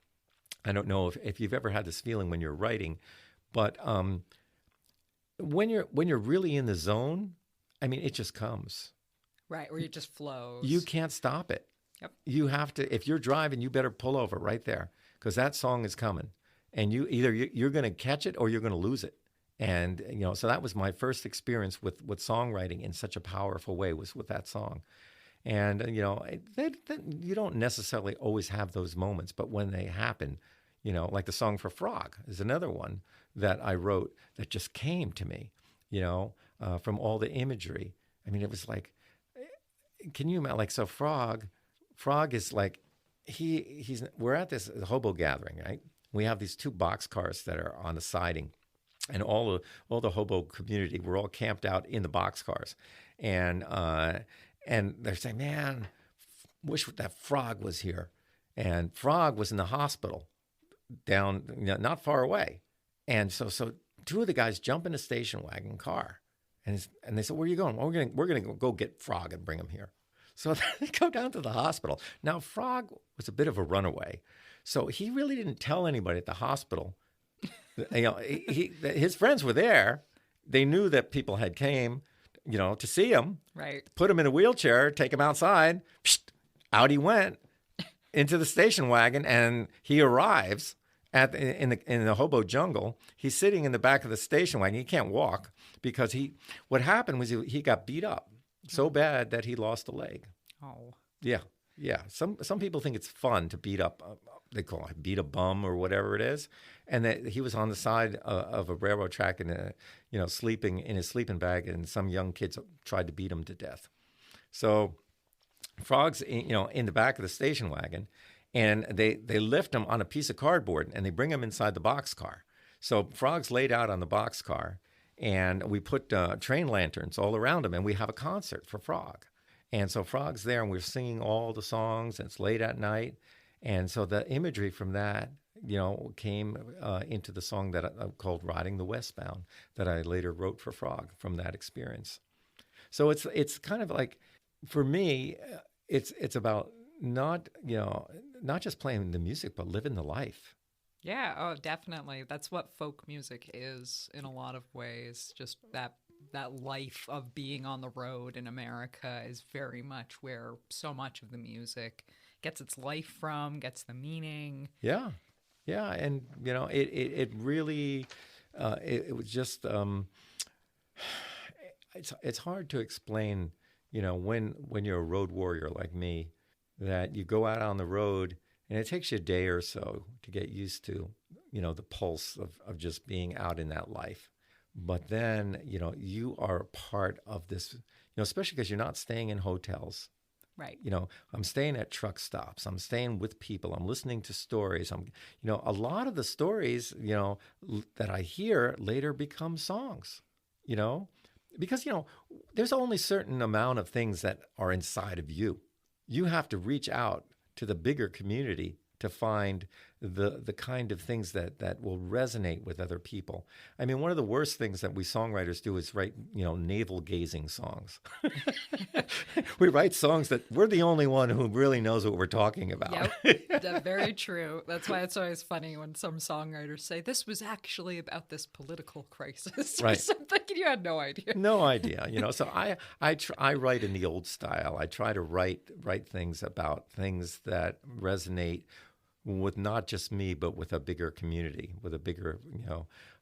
I don't know if you've ever had this feeling when you're writing, but when you're really in the zone, I mean, it just comes. Right, or it just flows. You can't stop it. Yep. You have to. If you're driving, you better pull over right there, because that song is coming, and you're going to catch it or you're going to lose it. And so that was my first experience with songwriting in such a powerful way, was with that song. And, you don't necessarily always have those moments, but when they happen, like the song for Frog is another one that I wrote that just came to me, from all the imagery. I mean, it was like, can you imagine, like, so Frog is like we're at this hobo gathering, right? We have these 2 boxcars that are on the siding, and all the hobo community, we're all camped out in the boxcars, and they're saying, "Man, wish that Frog was here," and Frog was in the hospital down, not far away, and so 2 of the guys jump in a station wagon car, and they said, "Where are you going?" "Well, we're gonna go get Frog and bring him here." So they go down to the hospital. Now, Frog was a bit of a runaway, so he really didn't tell anybody at the hospital. His friends were there. They knew that people had came, to see him. Right. Put him in a wheelchair, take him outside. Out he went into the station wagon, and he arrives in the hobo jungle. He's sitting in the back of the station wagon. He can't walk because what happened was he got beat up so bad that he lost a leg. Oh. Yeah. Some people think it's fun to beat up. They call it beat a bum or whatever it is, and that he was on the side of a railroad track and sleeping in his sleeping bag, and some young kids tried to beat him to death. So Frog's in the back of the station wagon, and they lift him on a piece of cardboard and they bring him inside the boxcar. So Frog's laid out on the boxcar, and we put train lanterns all around him, and we have a concert for Frog. And so Frog's there, and we're singing all the songs, and it's late at night. And so the imagery from that, came into the song that called "Riding the Westbound" that I later wrote for Frog from that experience. So it's kind of like, for me, it's about not just playing the music, but living the life. Yeah, oh, definitely. That's what folk music is in a lot of ways. Just that life of being on the road in America is very much where so much of the music gets its life from, gets the meaning. Yeah, and it really it was just it's hard to explain. When you're a road warrior like me, that you go out on the road. And it takes you a day or so to get used to, the pulse of just being out in that life. But then, you are a part of this, especially because you're not staying in hotels. Right. I'm staying at truck stops. I'm staying with people. I'm listening to stories. A lot of the stories, that I hear later become songs, because, there's only a certain amount of things that are inside of you. You have to reach out to the bigger community to find the kind of things that will resonate with other people. I mean, one of the worst things that we songwriters do is write, navel-gazing songs. We write songs that we're the only one who really knows what we're talking about. Yep, very true. That's why it's always funny when some songwriters say, this was actually about this political crisis or something, and you had no idea. No idea, So I write in the old style. I try to write things about things that resonate with not just me, but with a bigger community, with a bigger,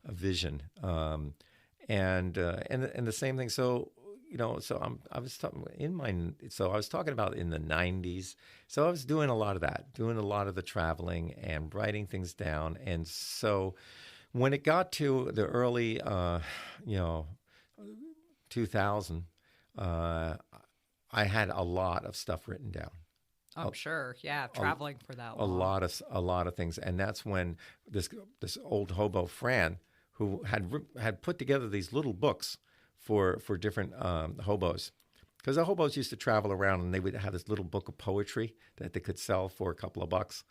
a vision, and the same thing. So, I was talking about in the 90s. So I was doing a lot of that, doing a lot of the traveling and writing things down. And so when it got to the early, 2000, I had a lot of stuff written down. I'm sure. Yeah. Traveling for that long. A lot of things. And that's when this old hobo, Fran, who had put together these little books for different hobos. Because the hobos used to travel around and they would have this little book of poetry that they could sell for a couple of bucks.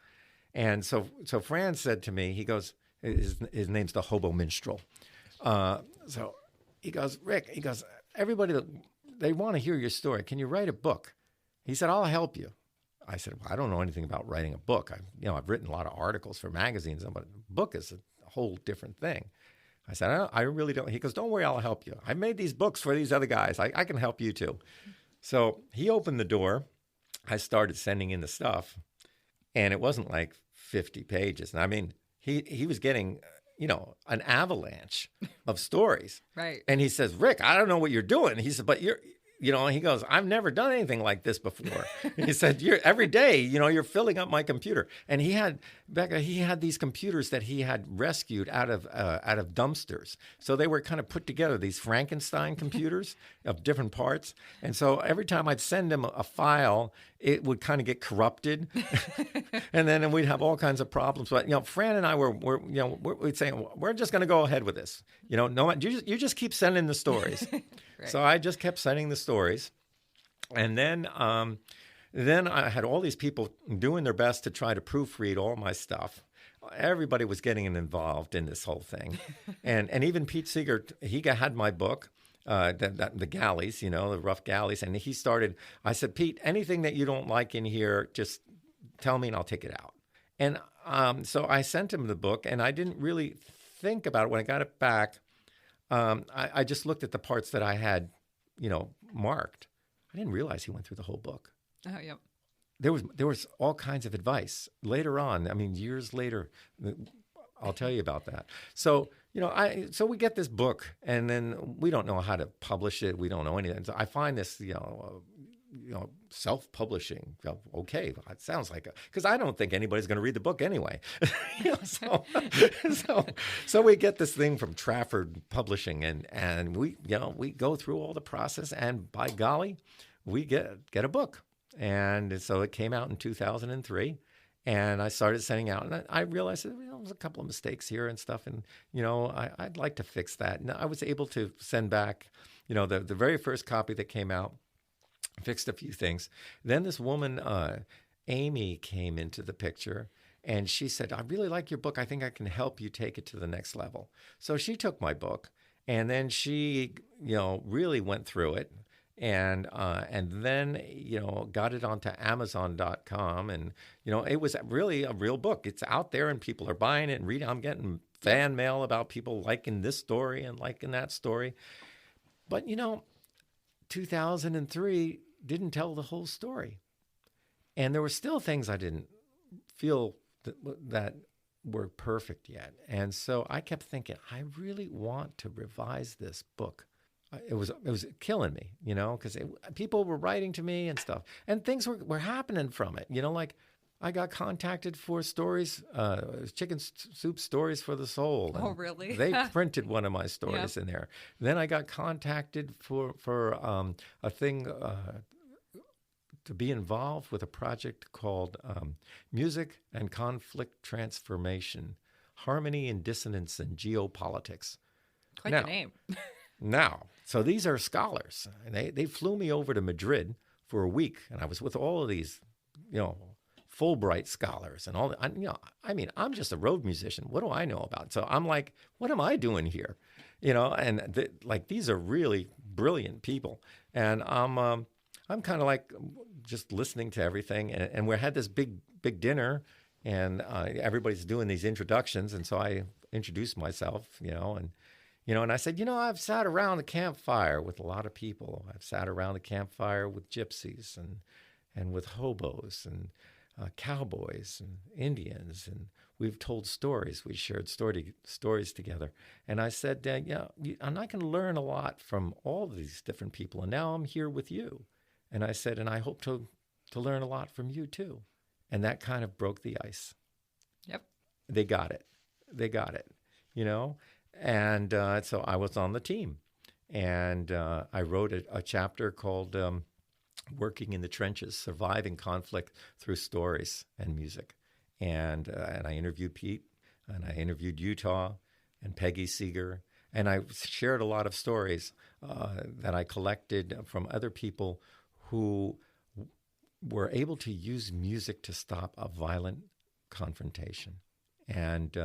And so Fran said to me, he goes, his name's the Hobo Minstrel. So he goes, Rick, everybody, they want to hear your story. Can you write a book? He said, I'll help you. I said, well, I don't know anything about writing a book. I've written a lot of articles for magazines, but a book is a whole different thing. I said, I really don't. He goes, don't worry, I'll help you. I made these books for these other guys. I can help you too. So he opened the door. I started sending in the stuff, and it wasn't like 50 pages. And I mean, he was getting, an avalanche of stories. Right. And he says, Rick, I don't know what you're doing. He said, but he goes, I've never done anything like this before. He said, every day, you're filling up my computer. And Becca, he had these computers that he had rescued out of dumpsters. So they were kind of put together, these Frankenstein computers of different parts. And so every time I'd send him a file, it would kind of get corrupted. And then we'd have all kinds of problems. But, Fran and I we'd say, we're just going to go ahead with this. No, you just keep sending the stories. Right. So I just kept sending the stories. And then I had all these people doing their best to try to proofread all my stuff. Everybody was getting involved in this whole thing. And even Pete Seeger, he had my book, the galleys, the rough galleys. And he started, I said, Pete, anything that you don't like in here, just tell me and I'll take it out. And so I sent him the book, and I didn't really think about it. When I got it back, I just looked at the parts that I had, marked. I didn't realize he went through the whole book. Oh, yep. There was all kinds of advice later on. I mean, years later, I'll tell you about that. So, so we get this book, and then we don't know how to publish it. We don't know anything. So I find this, self-publishing. Okay, that sounds like because I don't think anybody's going to read the book anyway. So we get this thing from Trafford Publishing, and we go through all the process, and by golly, we get a book. And so it came out in 2003, and I started sending out, and I realized there was a couple of mistakes here and stuff, and I'd like to fix that. And I was able to send back, the very first copy that came out. Fixed a few things. Then this woman, Amy, came into the picture, and she said, I really like your book. I think I can help you take it to the next level. So she took my book, and then she, really went through it, and then, got it onto Amazon.com, and, it was really a real book. It's out there, and people are buying it and reading. I'm getting fan mail about people liking this story and liking that story. But, 2003 didn't tell the whole story. And there were still things I didn't feel that were perfect yet. And so I kept thinking, I really want to revise this book. It was killing me, because people were writing to me and stuff. And things were happening from it, like I got contacted for stories, chicken soup stories for the soul. Oh, really? They printed one of my stories in there. Then I got contacted for a thing to be involved with a project called Music and Conflict Transformation, Harmony and Dissonance in Geopolitics. Quite the name. So these are scholars. And they flew me over to Madrid for a week, and I was with all of these, Fulbright scholars and all that. I'm just a road musician. What do I know about it? So I'm like, what am I doing here? And these are really brilliant people. And I'm kind of like just listening to everything. And we had this big dinner, and everybody's doing these introductions. And so I introduced myself, and I said, I've sat around the campfire with a lot of people. I've sat around the campfire with gypsies and with hobos and cowboys and Indians, and we've told stories. We shared stories together. And I said, and I can learn a lot from all these different people. And now I'm here with you. And I said, and I hope to learn a lot from you too. And that kind of broke the ice. Yep. They got it. And so I was on the team. And I wrote a chapter called Working in the Trenches, Surviving Conflict Through Stories and Music. And I interviewed Pete, and I interviewed Utah and Peggy Seeger, and I shared a lot of stories that I collected from other people who were able to use music to stop a violent confrontation. And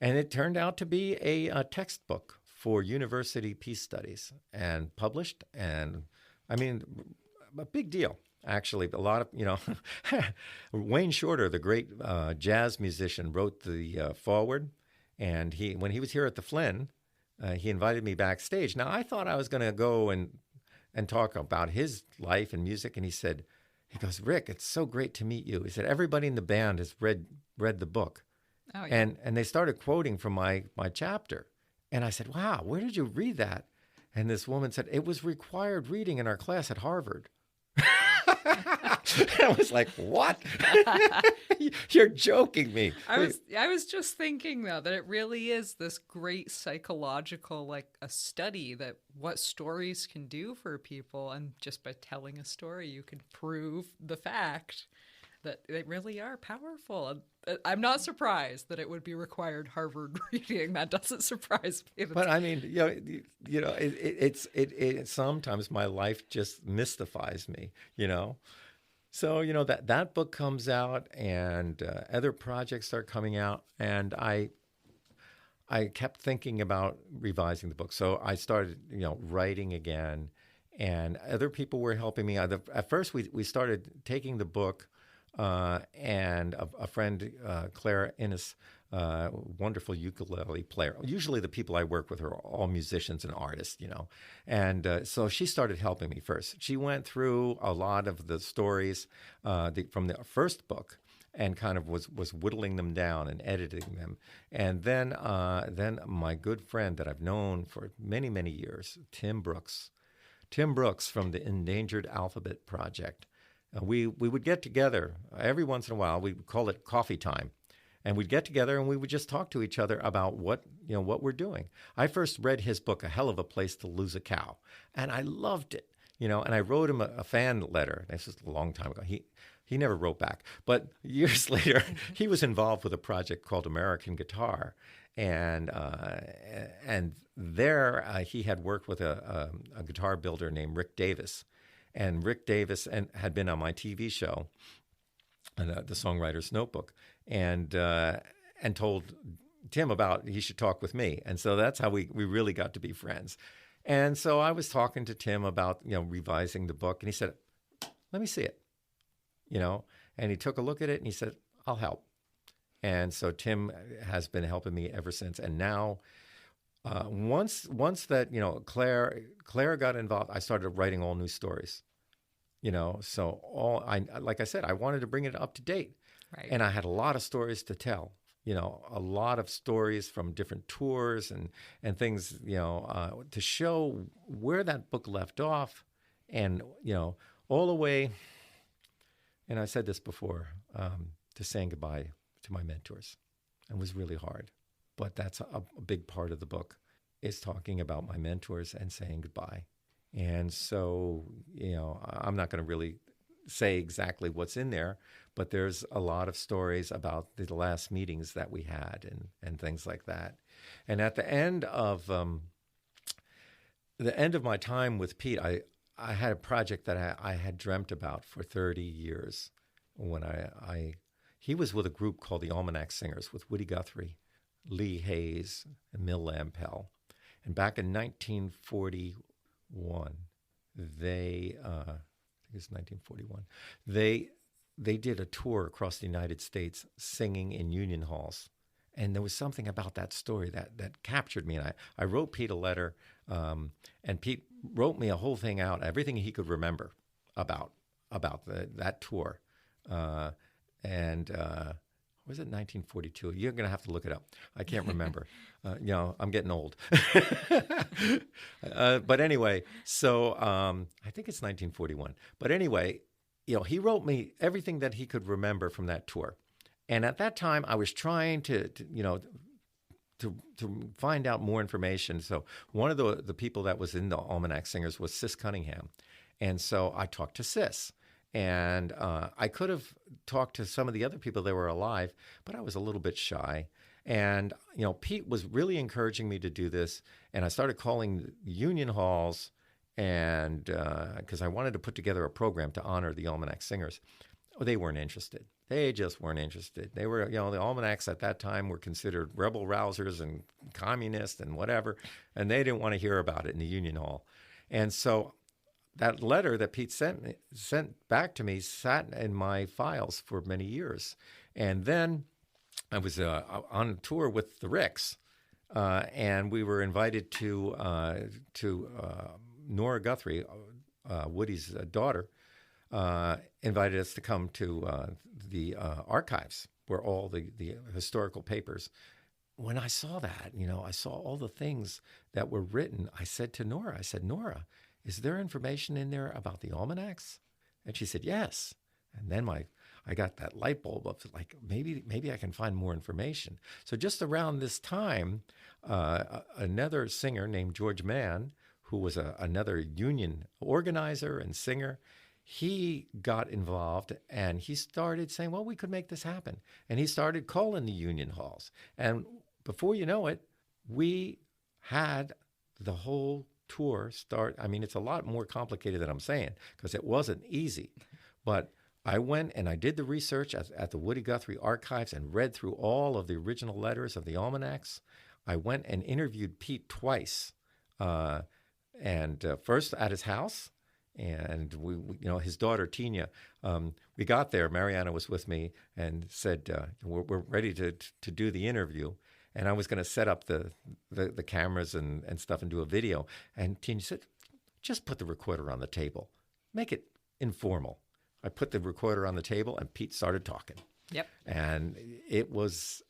it turned out to be a textbook for university peace studies, and published, and a big deal, actually. A lot of, Wayne Shorter, the great jazz musician, wrote the foreword. And when he was here at the Flynn, he invited me backstage. Now, I thought I was going to go and talk about his life and music. And he goes, Rick, it's so great to meet you. He said, everybody in the band has read the book. Oh, yeah. And they started quoting from my chapter. And I said, wow, where did you read that? And this woman said, it was required reading in our class at Harvard. I was like, what? You're joking me. I was just thinking, though, that it really is this great psychological, like a study that what stories can do for people. And just by telling a story, you can prove the fact that they really are powerful. And I'm not surprised that it would be required Harvard reading. That doesn't surprise me. But I mean, it's sometimes my life just mystifies me, So, that book comes out and other projects start coming out, and I kept thinking about revising the book. So I started, writing again, and other people were helping me. At first, we started taking the book, and a friend, Claire Innes, wonderful ukulele player. Usually the people I work with are all musicians and artists, And so she started helping me first. She went through a lot of the stories from the first book and kind of was whittling them down and editing them. And then my good friend that I've known for many, many years, Tim Brooks from the Endangered Alphabet Project. We would get together every once in a while. We would call it coffee time. And we'd get together and we would just talk to each other about what we're doing. I first read his book, A Hell of a Place to Lose a Cow, and I loved it, and I wrote him a fan letter. This was a long time ago. He never wrote back, but years later, he was involved with a project called American Guitar, and there he had worked with a guitar builder named Rick Davis, and Rick Davis had been on my TV show, The Songwriter's Notebook, and told Tim about he should talk with me. And so that's how we really got to be friends. And so I was talking to Tim about, revising the book, and he said, let me see it, and he took a look at it and he said, I'll help. And so Tim has been helping me ever since. And now, once that, Claire got involved, I started writing all new stories, so like I said, I wanted to bring it up to date. Right. And I had a lot of stories to tell, a lot of stories from different tours and things, to show where that book left off and, all the way. And I said this before, to saying goodbye to my mentors. It was really hard. But that's a big part of the book is talking about my mentors and saying goodbye. And so, I'm not going to really say exactly what's in there, but there's a lot of stories about the last meetings that we had and things like that. And at the end of my time with Pete, I had a project that I had dreamt about for 30 years when he was with a group called the Almanac Singers with Woody Guthrie, Lee Hayes, and Mill Lampell. And back in 1941, they, I think it's 1941, they did a tour across the United States singing in union halls. And there was something about that story that captured me. And I wrote Pete a letter, and Pete wrote me a whole thing out, everything he could remember about that tour. Was it 1942? You're going to have to look it up. I can't remember. I'm getting old. But anyway, so I think it's 1941. But anyway, he wrote me everything that he could remember from that tour. And at that time, I was trying to find out more information. So one of the people that was in the Almanac Singers was Sis Cunningham. And so I talked to Sis. And I could have talked to some of the other people that were alive, but I was a little bit shy. And, Pete was really encouraging me to do this. And I started calling union halls and because I wanted to put together a program to honor the Almanac Singers. They weren't interested. They just weren't interested. They were, the almanacs at that time were considered rebel rousers and communist and whatever, and they didn't want to hear about it in the union hall. And so that letter that Pete sent back to me sat in my files for many years. And then I was on a tour with the Ricks, and we were invited to Nora Guthrie, Woody's daughter, invited us to come to the archives where all the historical papers when I saw that, I saw all the things that were written. I said to Nora, Nora, is there information in there about the almanacs? And she said, yes. And then I got that light bulb of like, maybe I can find more information. So just around this time, another singer named George Mann, who was another union organizer and singer, he got involved and he started saying, well, we could make this happen. And he started calling the union halls. And before you know it, we had the whole tour start. I mean, it's a lot more complicated than I'm saying because it wasn't easy. But I went and I did the research at the Woody Guthrie archives and read through all of the original letters of the almanacs. I went and interviewed Pete twice, and first at his house, and we his daughter Tina. We got there. Mariana was with me and said, "We're ready to do the interview." And I was going to set up the cameras and stuff and do a video. And Tina said, "Just put the recorder on the table, make it informal." I put the recorder on the table, and Pete started talking. Yep. And it was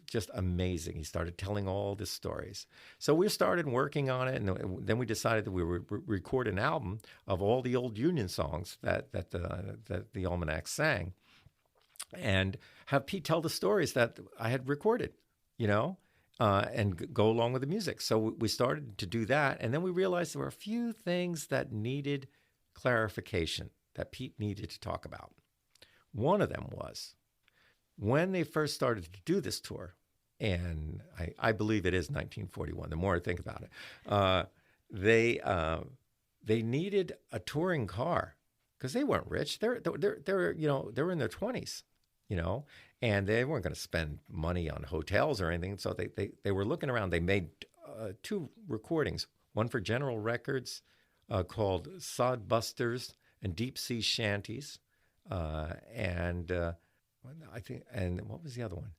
just amazing. He started telling all these stories. So we started working on it, and then we decided that we would record an album of all the old Union songs that the almanac sang, and have Pete tell the stories that I had recorded, and go along with the music. So we started to do that, and then we realized there were a few things that needed clarification that Pete needed to talk about. One of them was when they first started to do this tour, and I believe it is 1941. The more I think about it, they needed a touring car because they weren't rich. They're in their 20s, and they weren't going to spend money on hotels or anything. So they were looking around. They made 2 recordings, one for General Records called Sod Busters and Deep Sea Shanties, and what was the other one?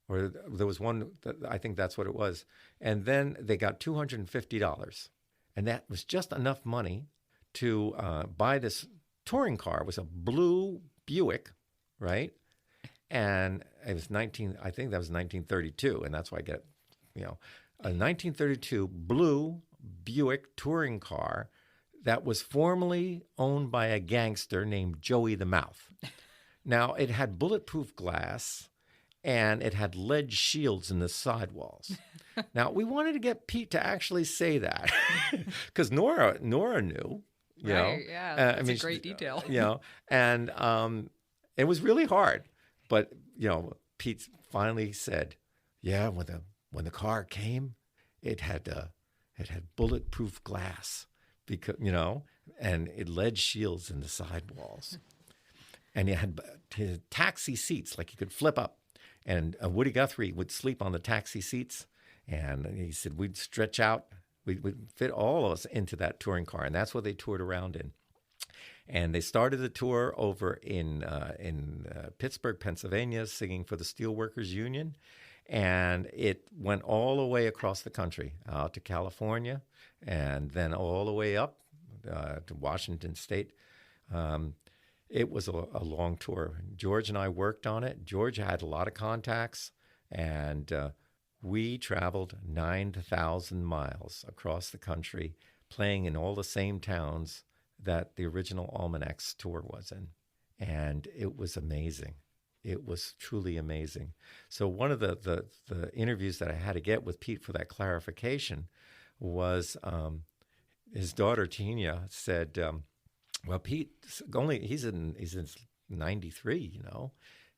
Or there was one that I think that's what it was. And then they got $250, and that was just enough money to buy this touring car. It was a blue Buick, right? And it was I think that was 1932, and that's why I get, a 1932 blue Buick touring car that was formerly owned by a gangster named Joey the Mouth. Now, it had bulletproof glass, and it had lead shields in the sidewalls. Now, we wanted to get Pete to actually say that because Nora knew. Right, yeah, that's a great detail. And it was really hard. But, Pete finally said, yeah, when the car came, it had bulletproof glass. Because and it lead shields in the sidewalls, and it had taxi seats like you could flip up, and Woody Guthrie would sleep on the taxi seats, and he said we'd stretch out, we'd fit all of us into that touring car, and that's what they toured around in. And they started the tour over in Pittsburgh, Pennsylvania, singing for the Steelworkers Union, and it went all the way across the country, out to California, and then all the way up to Washington State. It was a long tour. George and I worked on it. George had a lot of contacts, and we traveled 9,000 miles across the country, playing in all the same towns that the original Almanacs tour was in. And it was amazing. It was truly amazing. So one of the interviews that I had to get with Pete for that clarification was his daughter Tina said, "Well, Pete he's in 93, He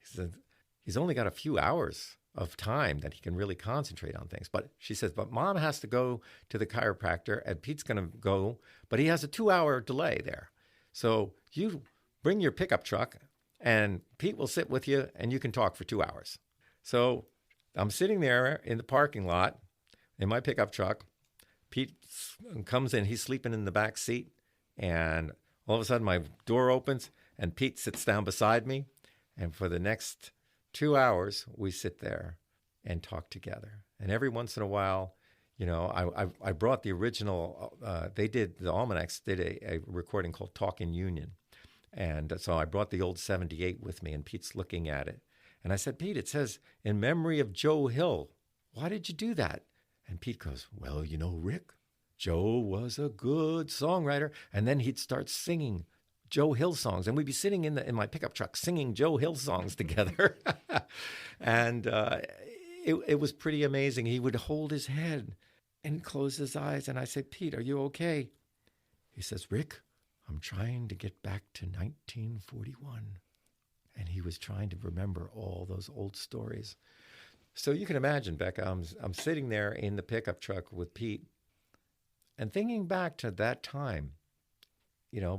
said he's only got a few hours of time that he can really concentrate on things." But she says, "But Mom has to go to the chiropractor, and Pete's going to go, but he has a 2-hour delay there. So you bring your pickup truck." And Pete will sit with you, and you can talk for 2 hours. So I'm sitting there in the parking lot in my pickup truck. Pete comes in. He's sleeping in the back seat. And all of a sudden, my door opens, and Pete sits down beside me. And for the next 2 hours, we sit there and talk together. And every once in a while, I brought the original. The Almanacs did a recording called Talkin' Union. And so I brought the old 78 with me, and Pete's looking at it. And I said, "Pete, it says, in memory of Joe Hill, Why did you do that? And Pete goes, well, Rick, Joe was a good songwriter. And then he'd start singing Joe Hill songs. And we'd be sitting in my pickup truck singing Joe Hill songs together. And it was pretty amazing. He would hold his head and close his eyes. And I said, Pete, are you okay? He says, Rick, I'm trying to get back to 1941. And he was trying to remember all those old stories. So you can imagine, Becca, I'm sitting there in the pickup truck with Pete and thinking back to that time,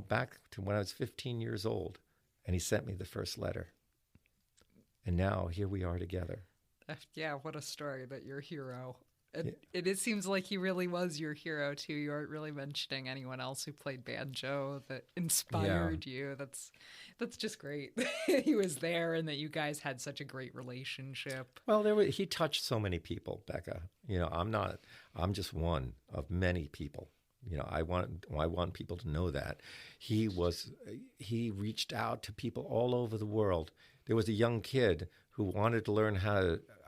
back to when I was 15 years old, and he sent me the first letter. And now here we are together. Yeah, what a story that you're a hero. It seems like he really was your hero, too. You aren't really mentioning anyone else who played banjo that inspired you. That's just great. He was there and that you guys had such a great relationship. Well, he touched so many people, Becca. I'm just one of many people. I want people to know that. He reached out to people all over the world. There was a young kid who wanted to learn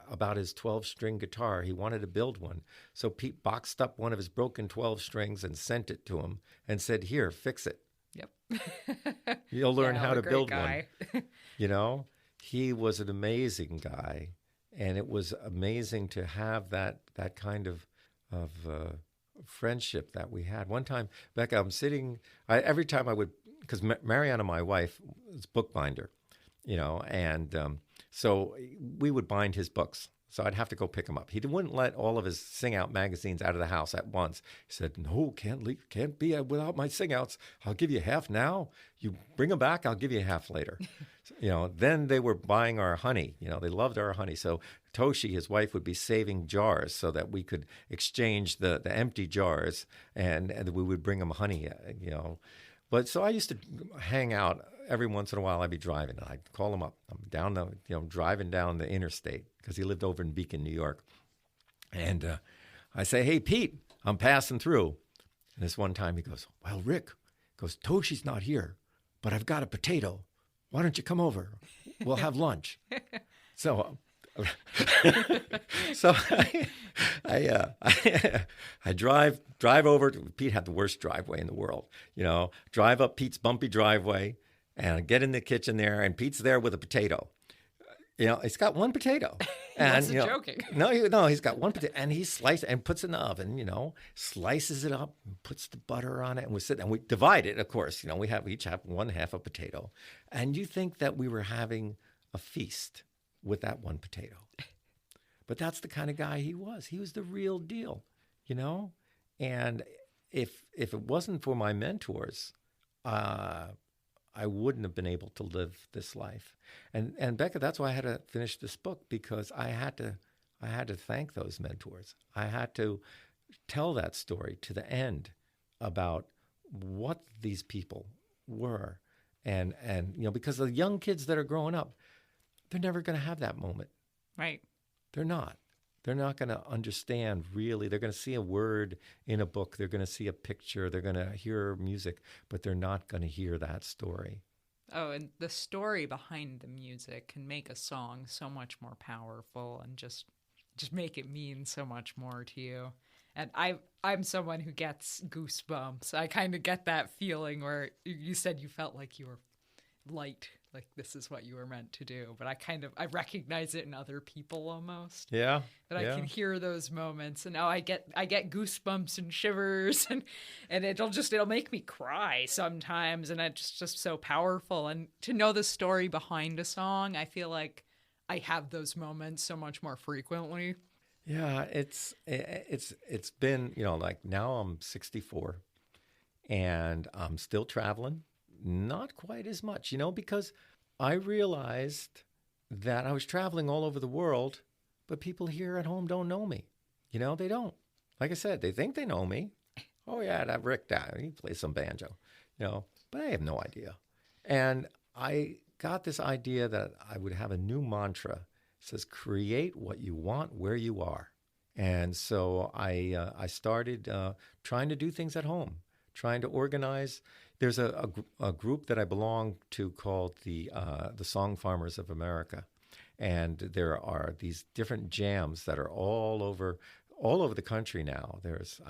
about his 12-string guitar. He wanted to build one. So Pete boxed up one of his broken 12 strings and sent it to him and said, here, fix it. Yep. You'll learn how to build guy. one. He was an amazing guy. And it was amazing to have that kind of friendship that we had. One time, Becca, I'm sitting, every time I would, because Mariana, my wife, is bookbinder, and so we would bind his books. So I'd have to go pick him up. He wouldn't let all of his sing-out magazines out of the house at once. He said, no, can't be without my sing-outs. I'll give you half now. You bring them back, I'll give you half later. Then they were buying our honey. They loved our honey. So Toshi, his wife, would be saving jars so that we could exchange the empty jars and we would bring them honey, But so I used to hang out. Every once in a while, I'd be driving, and I'd call him up. I'm driving down the interstate because he lived over in Beacon, New York. And I say, hey, Pete, I'm passing through. And this one time he goes, well, Rick, Toshi's not here, but I've got a potato. Why don't you come over? We'll have lunch. So I drive over. Pete had the worst driveway in the world. Drive up Pete's bumpy driveway. And I get in the kitchen there, and Pete's there with a potato. He's got one potato. He wasn't joking. No, he's got one potato, and he slices and puts it in the oven. Slices it up, and puts the butter on it, and we divide it. Of course, we each have one half a potato, and you think that we were having a feast with that one potato, but that's the kind of guy he was. He was the real deal, And if it wasn't for my mentors, I wouldn't have been able to live this life. And Becca, that's why I had to finish this book, because I had to thank those mentors. I had to tell that story to the end about what these people were. And because the young kids that are growing up, they're never going to have that moment. Right. They're not. They're not going to understand, really. They're going to see a word in a book. They're going to see a picture. They're going to hear music, but they're not going to hear that story. Oh, and the story behind the music can make a song so much more powerful and just make it mean so much more to you. And I'm someone who gets goosebumps. I kind of get that feeling where you said you felt like you were light, like this is what you were meant to do. But I recognize it in other people almost. Yeah. That I can hear those moments, and now I get goosebumps and shivers, and it'll make me cry sometimes, and it's just so powerful. And to know the story behind a song, I feel like I have those moments so much more frequently. Yeah, it's been, like now I'm 64 and I'm still traveling. Not quite as much, because I realized that I was traveling all over the world, but people here at home don't know me. They don't. Like I said, they think they know me. Oh, yeah, that Rick, he plays some banjo, but I have no idea. And I got this idea that I would have a new mantra. It says, create what you want where you are. And so I started trying to do things at home, trying to organize. There's a group that I belong to called the Song Farmers of America. And there are these different jams that are all over the country now.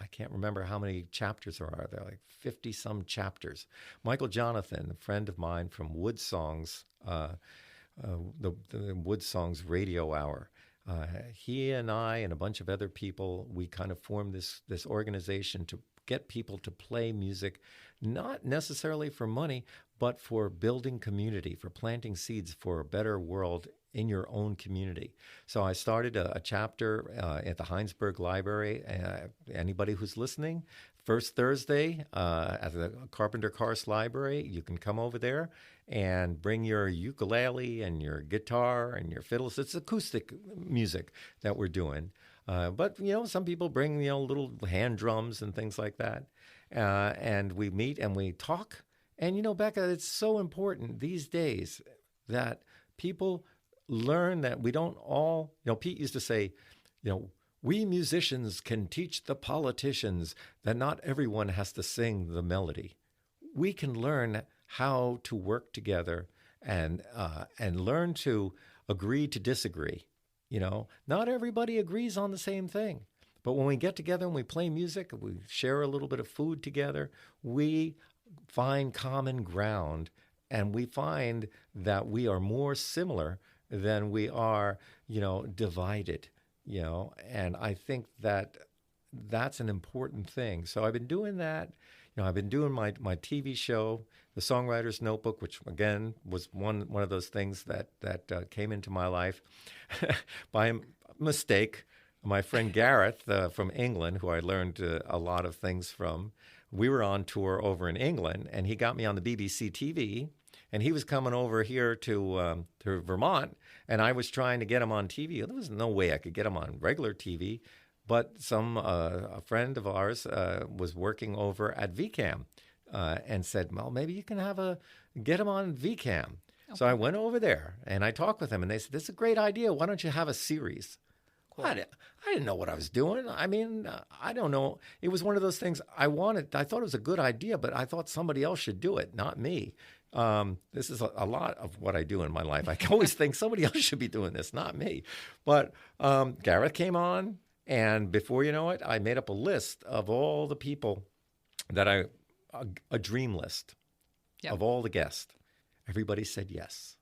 I can't remember how many chapters there are. There are like 50 some chapters. Michael Jonathan, a friend of mine from Wood Songs, the Wood Songs Radio Hour. He and I and a bunch of other people, we kind of formed this organization to get people to play music, not necessarily for money, but for building community, for planting seeds for a better world in your own community. So I started a chapter at the Heinsberg Library. Anybody who's listening, first Thursday at the Carpenter Karst Library, you can come over there and bring your ukulele and your guitar and your fiddles. It's acoustic music that we're doing. But, some people bring, little hand drums and things like that. And we meet and we talk. And, Becca, it's so important these days that people learn that we don't all, Pete used to say, we musicians can teach the politicians that not everyone has to sing the melody. We can learn how to work together and learn to agree to disagree. Not everybody agrees on the same thing. But when we get together and we play music, we share a little bit of food together, we find common ground, and we find that we are more similar than we are, divided, and I think that that's an important thing. So I've been doing that. I've been doing my TV show, The Songwriter's Notebook, which, again, was one of those things that came into my life by mistake. My friend Gareth from England, who I learned a lot of things from, we were on tour over in England, and he got me on the BBC TV, and he was coming over here to Vermont, and I was trying to get him on TV. There was no way I could get him on regular TV, but a friend of ours was working over at VCAM and said, well, maybe you can get him on VCAM. Okay. So I went over there, and I talked with him, and they said, this is a great idea. Why don't you have a series? Cool. I didn't know what I was doing. I mean, I don't know. It was one of those things I thought it was a good idea, but I thought somebody else should do it, not me. This is a lot of what I do in my life. I always think somebody else should be doing this, not me. But Gareth came on, and before you know it, I made up a list of all the people that a dream list of all the guests. Everybody said yes.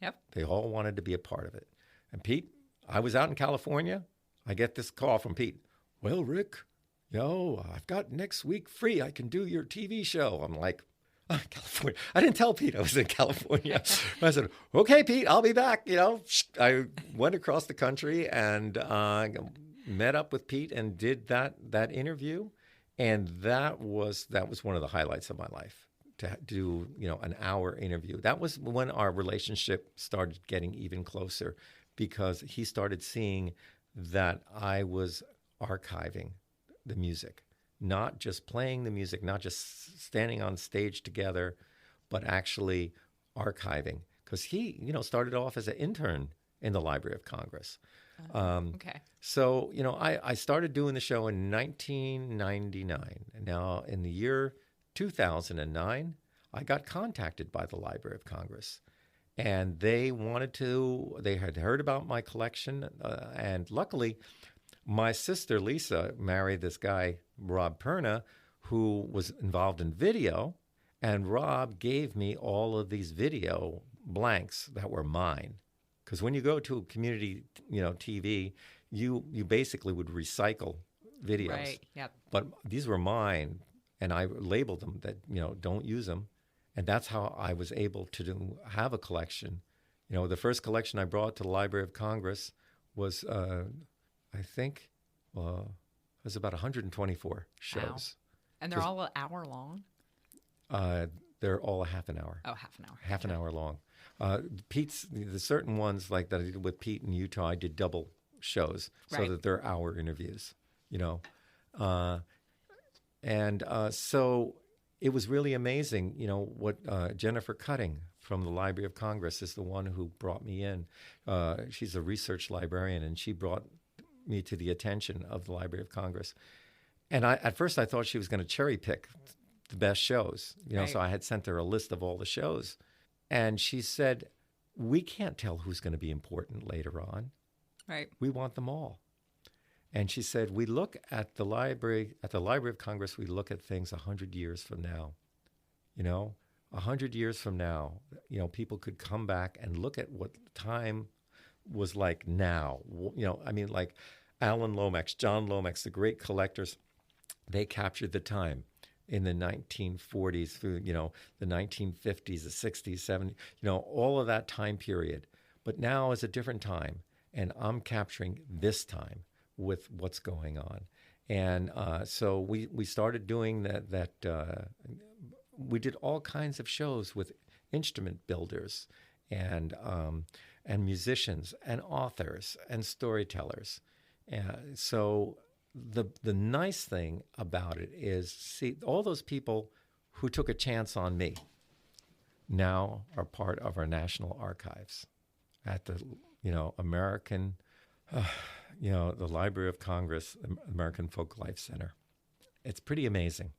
Yep. They all wanted to be a part of it. And Pete, I was out in California. I get this call from Pete. Well, Rick, I've got next week free. I can do your TV show. I'm like, California. I didn't tell Pete I was in California. I said, okay, Pete, I'll be back. I went across the country and met up with Pete and did that interview. And that was one of the highlights of my life, to do, an hour interview. That was when our relationship started getting even closer, because he started seeing that I was archiving the music, not just playing the music, not just standing on stage together, but actually archiving. Because he, started off as an intern in the Library of Congress. Okay. So, I started doing the show in 1999. Now, in the year 2009, I got contacted by the Library of Congress. And they had heard about my collection. And luckily, my sister, Lisa, married this guy, Rob Perna, who was involved in video. And Rob gave me all of these video blanks that were mine. Because when you go to community, TV, you basically would recycle videos. Right, yep. But these were mine, and I labeled them that, don't use them. And that's how I was able to have a collection. The first collection I brought to the Library of Congress was, I think, it was about 124 shows. Wow. And they're all an hour long? They're all a half an hour. Oh, half an hour. Half an hour long. The certain ones like that I did with Pete in Utah, I did double shows so that they're hour interviews, so it was really amazing, what Jennifer Cutting from the Library of Congress is the one who brought me in. She's a research librarian, and she brought me to the attention of the Library of Congress. And at first I thought she was going to cherry pick the best shows, so I had sent her a list of all the shows. And she said, we can't tell who's going to be important later on. Right. We want them all. And she said, we look at the Library of Congress, we look at things 100 years from now. 100 years from now, people could come back and look at what time was like now. Like Alan Lomax, John Lomax, the great collectors, they captured the time in the 1940s through, the 1950s, the 60s, 70s, all of that time period. But now is a different time, and I'm capturing this time with what's going on. And so we started doing that. We did all kinds of shows with instrument builders and musicians and authors and storytellers. So the nice thing about it is, see, all those people who took a chance on me now are part of our national archives at the American, the Library of Congress, American Folk Life Center. It's pretty amazing.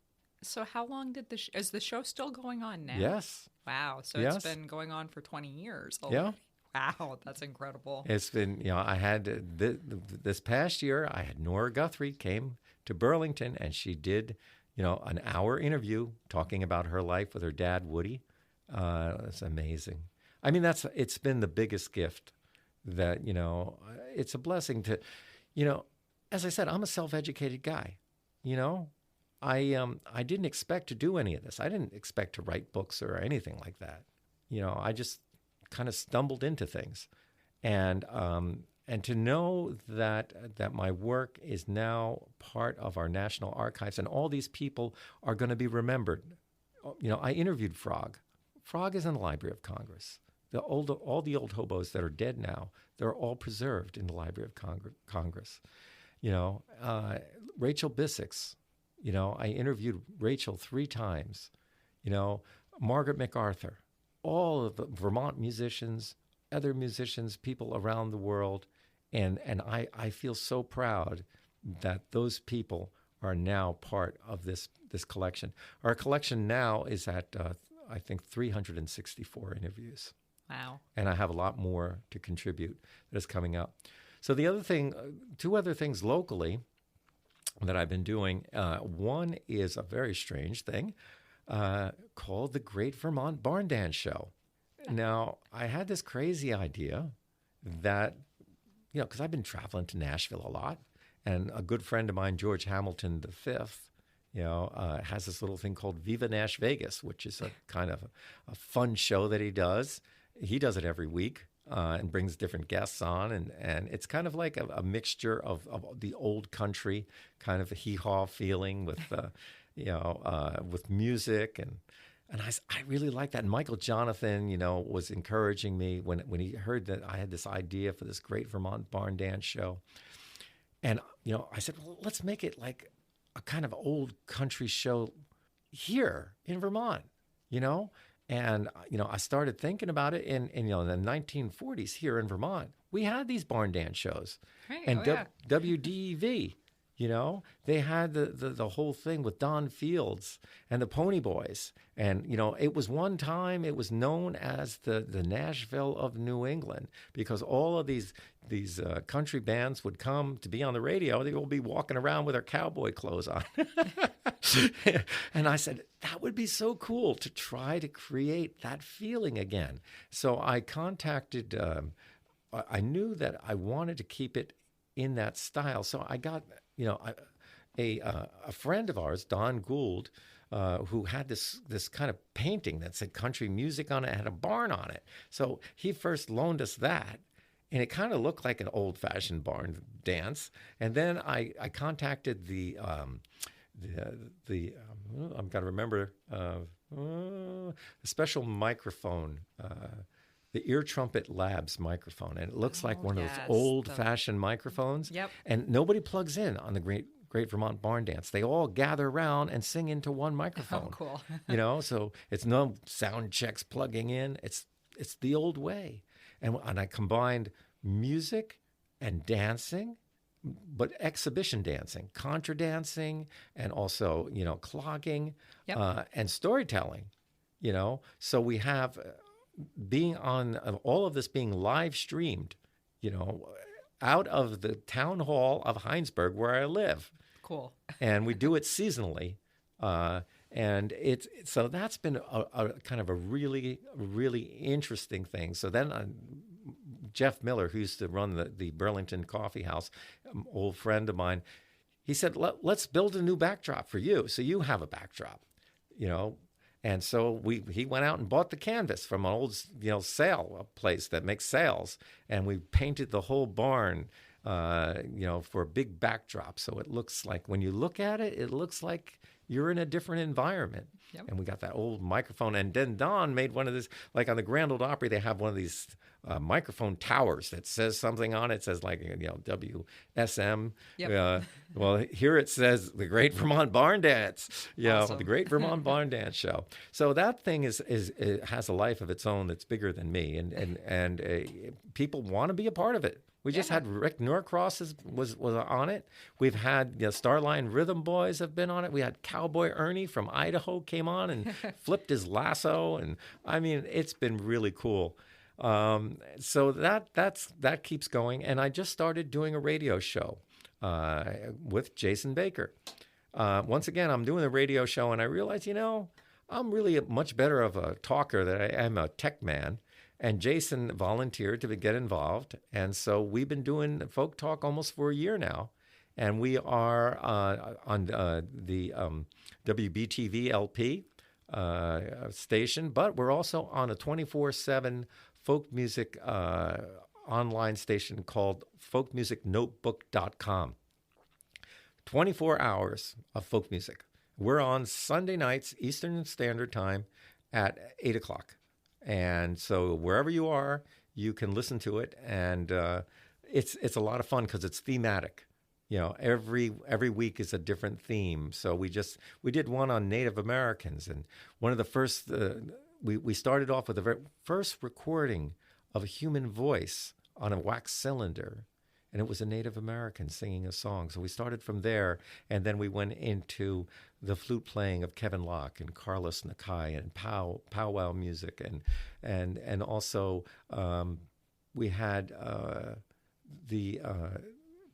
So how long did is the show still going on now? Yes. Wow. So yes. It's been going on for 20 years. Yeah. Wow, that's incredible. It's been, I had this past year, I had Nora Guthrie came to Burlington, and she did, an hour interview talking about her life with her dad, Woody. It's amazing. I mean, it's been the biggest gift that, it's a blessing to, as I said, I'm a self-educated guy, I didn't expect to do any of this. I didn't expect to write books or anything like that. I just kind of stumbled into things, and to know that my work is now part of our national archives, and all these people are going to be remembered. I interviewed Frog. Frog is in the Library of Congress. All the old hobos that are dead now, they're all preserved in the Library of Congress. Rachel Bissix. I interviewed Rachel 3 times. Margaret MacArthur. All of the Vermont musicians, other musicians, people around the world. And I feel so proud that those people are now part of this collection. Our collection now is at, I think, 364 interviews. Wow. And I have a lot more to contribute that is coming up. So the other thing, 2 other things locally that I've been doing. One is a very strange thing called the Great Vermont Barn Dance Show. Now, I had this crazy idea that, because I've been traveling to Nashville a lot, and a good friend of mine, George Hamilton V, has this little thing called Viva Nash Vegas, which is a kind of a fun show that he does. He does it every week. And brings different guests on, and it's kind of like a mixture of the old country kind of a hee-haw feeling with with music, and I really like that. And Michael Jonathan, was encouraging me when he heard that I had this idea for this Great Vermont Barn Dance Show, and I said, well, let's make it like a kind of old country show here in Vermont, And, I started thinking about it in the 1940s here in Vermont. We had these barn dance shows. Right. And WDEV, they had the whole thing with Don Fields and the Pony Boys. And, it was one time, it was known as the Nashville of New England, because all of these country bands would come to be on the radio. They will be walking around with their cowboy clothes on. And I said, that would be so cool to try to create that feeling again. So I contacted, I knew that I wanted to keep it in that style. So I got, a friend of ours, Don Gould, who had this kind of painting that said country music on it, had a barn on it. So he first loaned us that. And it kind of looked like an old-fashioned barn dance. And then I contacted the I've got to remember the special microphone, the Ear Trumpet Labs microphone, and it looks like one of those old-fashioned microphones. Yep. And nobody plugs in on the Great Vermont Barn Dance. They all gather around and sing into one microphone. Oh, cool. So it's no sound checks plugging in. It's the old way. And I combined music and dancing, but exhibition dancing, contra dancing, and also, clogging, Yep. and storytelling, So we have, being on all of this being live streamed, you know, out of the town hall of Heinsberg where I live. Cool. And we do it seasonally. And so that's been a kind of a really, really interesting thing. So then Jeff Miller, who used to run the Burlington Coffee House, old friend of mine, he said, let's build a new backdrop for you. So you have a backdrop, you know. And so he went out and bought the canvas from an old, you know, a place that makes sails. And we painted the whole barn, you know, for a big backdrop. So it looks like, when you look at it, it looks like you're in a different environment. Yep. And we got that old microphone. And then Don made one of this, like on the Grand Ole Opry, they have one of these microphone towers that says something on it. It says like, you know, WSM. Yep. Well, here it says the Great Vermont Barn Dance. Yeah, awesome. The Great Vermont Barn Dance Show. So that thing it has a life of its own that's bigger than me, and people want to be a part of it. We just had Rick Norcross was on it. We've had, you know, Starline Rhythm Boys have been on it. We had Cowboy Ernie from Idaho came on and flipped his lasso, and I mean, it's been really cool. So that keeps going, and I just started doing a radio show with Jason Baker. Once again, I'm doing a radio show, and I realized, you know, I'm really much better of a talker than I am a tech man. And Jason volunteered to get involved, and so we've been doing folk talk almost for a year now, and we are on the WBTV LP station, but we're also on a 24/7 folk music online station called folkmusicnotebook.com. 24 hours of folk music. We're on Sunday nights, Eastern Standard Time, at 8 o'clock. And so wherever you are, you can listen to it, and it's a lot of fun because it's thematic. You know, every week is a different theme. So we did one on Native Americans, and one of the first we started off with the very first recording of a human voice on a wax cylinder, and it was a Native American singing a song. So we started from there, and then we went into the flute playing of Kevin Locke and Carlos Nakai and powwow music, and also we had the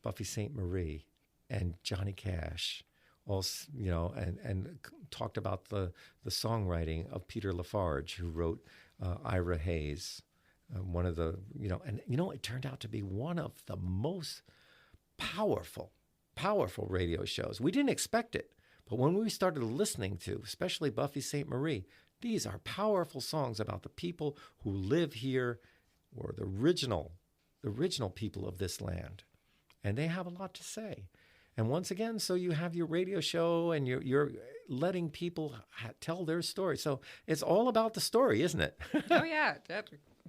Buffy St. Marie and Johnny Cash, also, you know, and talked about the songwriting of Peter Lafarge, who wrote Ira Hayes. One of the, you know, and, you know, it turned out to be one of the most powerful radio shows. We didn't expect it, but when we started listening to, especially Buffy St. Marie, these are powerful songs about the people who live here, or the original people of this land. And they have a lot to say. And once again, so you have your radio show, and you're letting people tell their story. So it's all about the story, isn't it? Oh, yeah.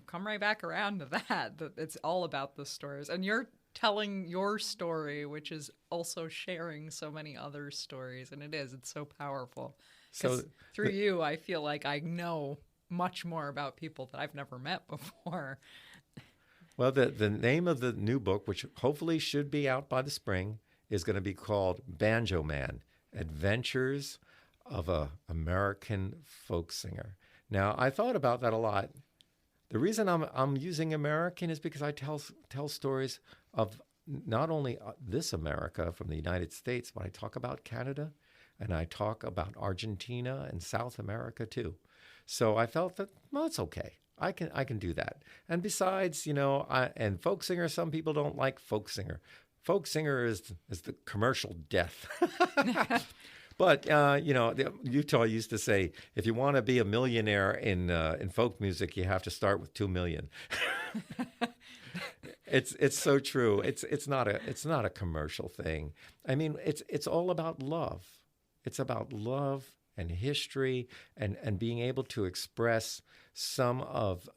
Come right back around to that. It's all about the stories. And you're telling your story, which is also sharing so many other stories. And it's so powerful. So through you, I feel like I know much more about people that I've never met before. Well, the name of the new book, which hopefully should be out by the spring, is going to be called Banjo Man, Adventures of an American Folk Singer. Now, I thought about that a lot. The reason I'm using American is because I tell stories of not only this America from the United States, but I talk about Canada, and I talk about Argentina and South America too. So I felt that, well, it's okay. I can do that. And besides, you know, and folk singer, some people don't like folk singer. Folk singer is the commercial death. But, you know, Utah used to say, if you want to be a millionaire in folk music, you have to start with 2 million. It's so true. It's not a commercial thing. I mean, it's all about love. It's about love and history and being able to express some of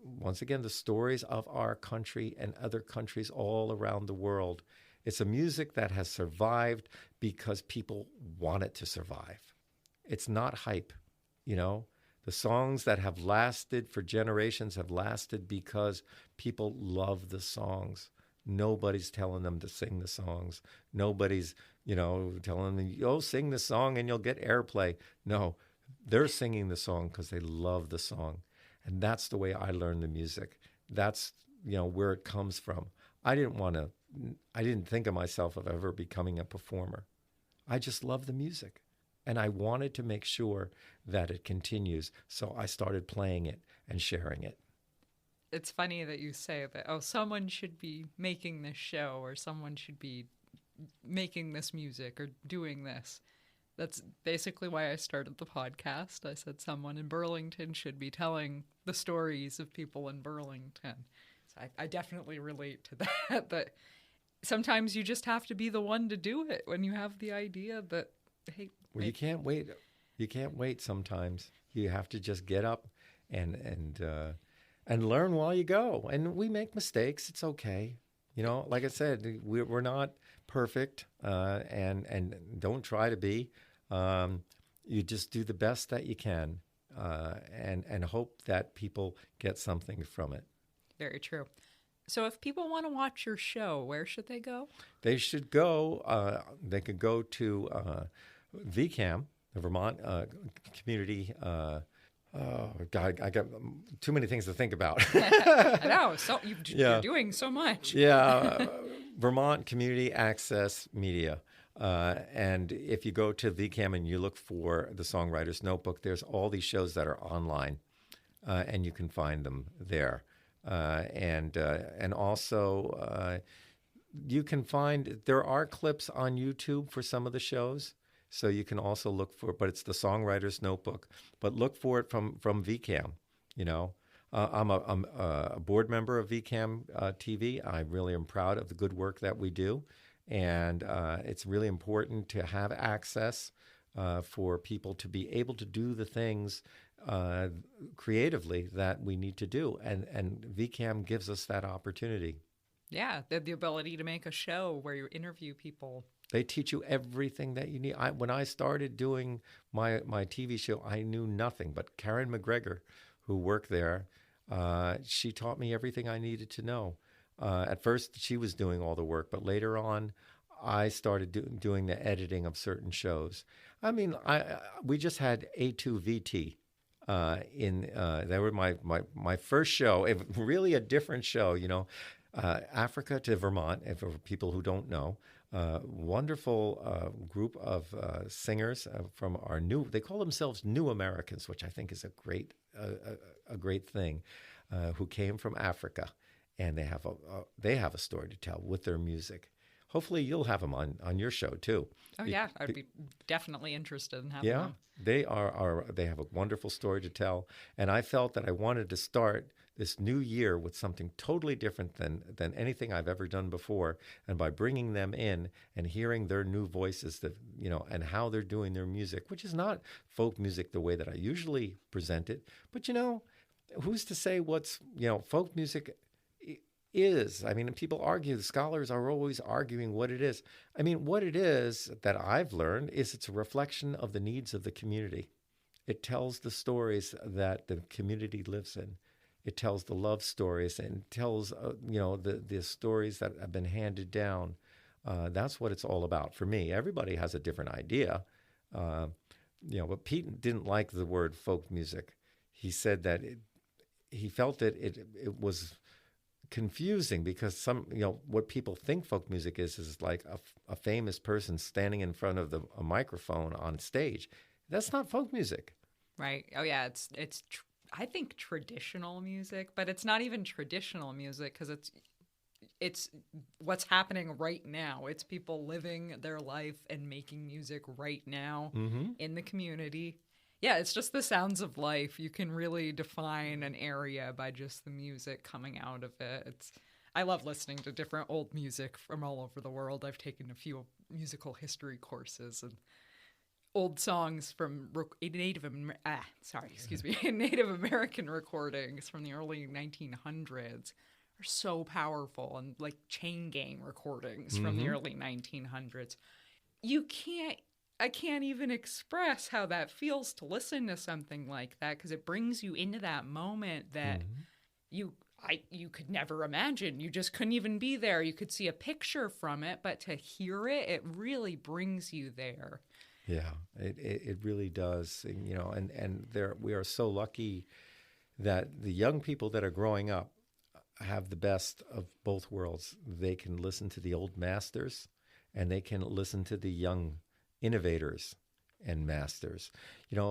once again, the stories of our country and other countries all around the world. It's a music that has survived because people want it to survive. It's not hype, you know. The songs that have lasted for generations have lasted because people love the songs. Nobody's telling them to sing the songs. Nobody's, you know, telling them, oh, sing the song and you'll get airplay. No, they're singing the song because they love the song. And that's the way I learned the music. That's, where it comes from. I didn't think of myself of ever becoming a performer. I just love the music. And I wanted to make sure that it continues. So I started playing it and sharing it. It's funny that you say that, someone should be making this show, or someone should be making this music or doing this. That's basically why I started the podcast. I said someone in Burlington should be telling the stories of people in Burlington. So I definitely relate to that, that sometimes you just have to be the one to do it when you have the idea that, hey. Well, you can't wait. You can't wait sometimes. You have to just get up and learn while you go. And we make mistakes. It's okay. Like I said, we're not perfect, and don't try to be. You just do the best that you can, and hope that people get something from it. Very true. So if people want to watch your show, where should they go? They should go. They could go to VCAM, the Vermont Community. Oh God, I got too many things to think about. I know. So you're doing so much. Yeah, Vermont Community Access Media. And if you go to VCAM and you look for the Songwriter's Notebook, there's all these shows that are online, and you can find them there. And also you can find, there are clips on YouTube for some of the shows. So you can also look for, but it's the Songwriter's Notebook. But look for it from VCAM. I'm a board member of VCAM TV. I really am proud of the good work that we do, and it's really important to have access for people to be able to do the things creatively that we need to do, and VCAM gives us that opportunity. Yeah, the ability to make a show where you interview people. They teach you everything that you need. When I started doing my TV show, I knew nothing. But Karen McGregor, who worked there, she taught me everything I needed to know. At first, she was doing all the work, but later on, I started doing the editing of certain shows. I mean, we just had A2VT. They were my first show, really a different show, Africa to Vermont, and for people who don't know. Wonderful group of singers from our they call themselves New Americans, which I think is a great thing, who came from Africa, and they have a story to tell with their music. Hopefully you'll have them on your show too. Oh yeah, I'd be definitely interested in having them. They have a wonderful story to tell, and I felt that I wanted to start this new year with something totally different than anything I've ever done before. And by bringing them in and hearing their new voices, and how they're doing their music, which is not folk music the way that I usually present it. But, who's to say what's, folk music is? I mean, people argue, the scholars are always arguing what it is. I mean, what it is that I've learned is it's a reflection of the needs of the community. It tells the stories that the community lives in. It tells the love stories and tells, the stories that have been handed down. That's what it's all about for me. Everybody has a different idea. But Pete didn't like the word folk music. He said that he felt that it was confusing because what people think folk music is like a famous person standing in front of a microphone on stage. That's not folk music. Right. Oh yeah, it's I think traditional music, but it's not even traditional music because it's what's happening right now. It's people living their life and making music right now in the community. Yeah, it's just the sounds of life. You can really define an area by just the music coming out of it. I love listening to different old music from all over the world. I've taken a few musical history courses, and old songs from Native American recordings from the early 1900s are so powerful, and like chain gang recordings from the early 1900s. I can't even express how that feels to listen to something like that, because it brings you into that moment that you could never imagine. You just couldn't even be there. You could see a picture from it, but to hear it, it really brings you there. Yeah, it really does. And we are so lucky that the young people that are growing up have the best of both worlds. They can listen to the old masters and they can listen to the young innovators and masters,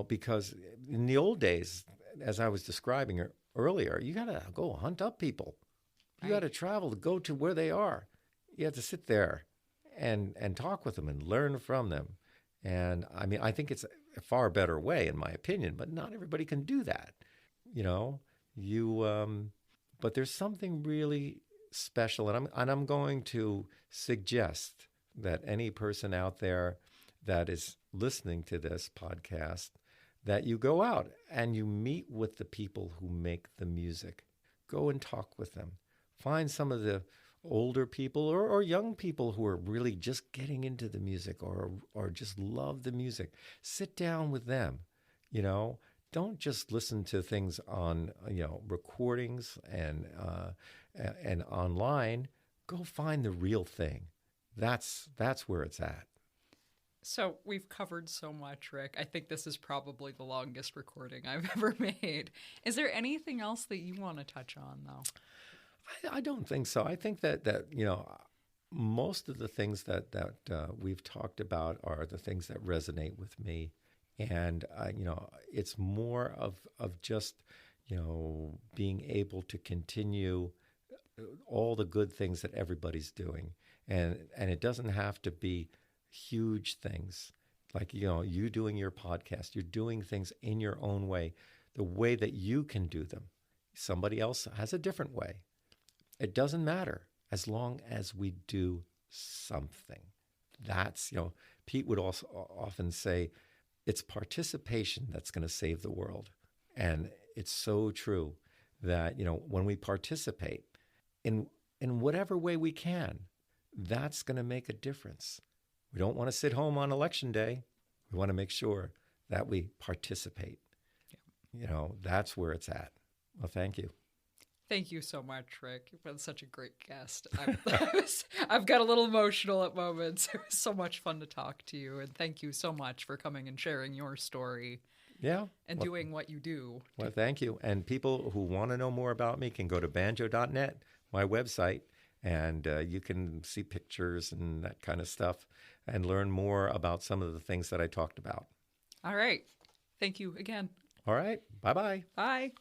because in the old days, as I was describing earlier, you got to go hunt up people. You got to travel to go to where they are. You have to sit there and talk with them and learn from them. And I mean, I think it's a far better way, in my opinion, but not everybody can do that. But there's something really special, and I'm going to suggest that any person out there that is listening to this podcast, that you go out and you meet with the people who make the music. Go and talk with them. Find some of the older people or young people who are really just getting into the music or just love the music. Sit down with them, Don't just listen to things on, recordings and online. Go find the real thing. That's where it's at. So we've covered so much, Rik. I think this is probably the longest recording I've ever made. Is there anything else that you want to touch on, though? I don't think so. I think that most of the things that we've talked about are the things that resonate with me. And, it's more of just, being able to continue all the good things that everybody's doing. And it doesn't have to be huge things like, you doing your podcast. You're doing things in your own way, the way that you can do them. Somebody else has a different way. It doesn't matter as long as we do something. That's, Pete would also often say, it's participation that's going to save the world. And it's so true that, when we participate in whatever way we can, that's going to make a difference. We don't want to sit home on election day. We want to make sure that we participate. Yeah. That's where it's at. Well, thank you. Thank you so much, Rik. You've been such a great guest. I've got a little emotional at moments. It was so much fun to talk to you. And thank you so much for coming and sharing your story. Yeah. And doing what you do. Well, thank you. And people who want to know more about me can go to banjo.net, my website, and you can see pictures and that kind of stuff and learn more about some of the things that I talked about. All right. Thank you again. All right. Bye-bye. Bye.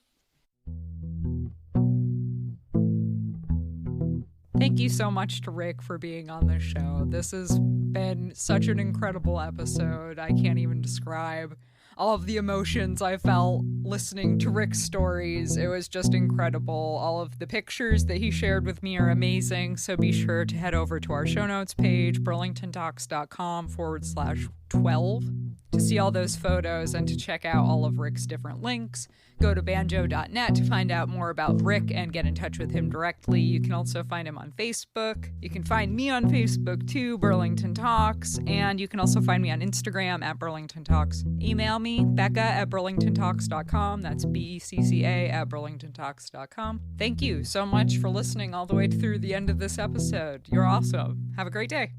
Thank you so much to Rik for being on the show. This has been such an incredible episode. I can't even describe all of the emotions I felt listening to Rik's stories. It was just incredible. All of the pictures that he shared with me are amazing. So be sure to head over to our show notes page, burlingtontalks.com/12, to see all those photos and to check out all of Rik's different links. Go to banjo.net to find out more about Rik and get in touch with him directly. You can also find him on Facebook. You can find me on Facebook too, Burlington Talks, and you can also find me on Instagram at Burlington Talks. Email me, Becca@burlingtontalks.com. That's BECCA@burlingtontalks.com. Thank you so much for listening all the way through the end of this episode. You're awesome. Have a great day.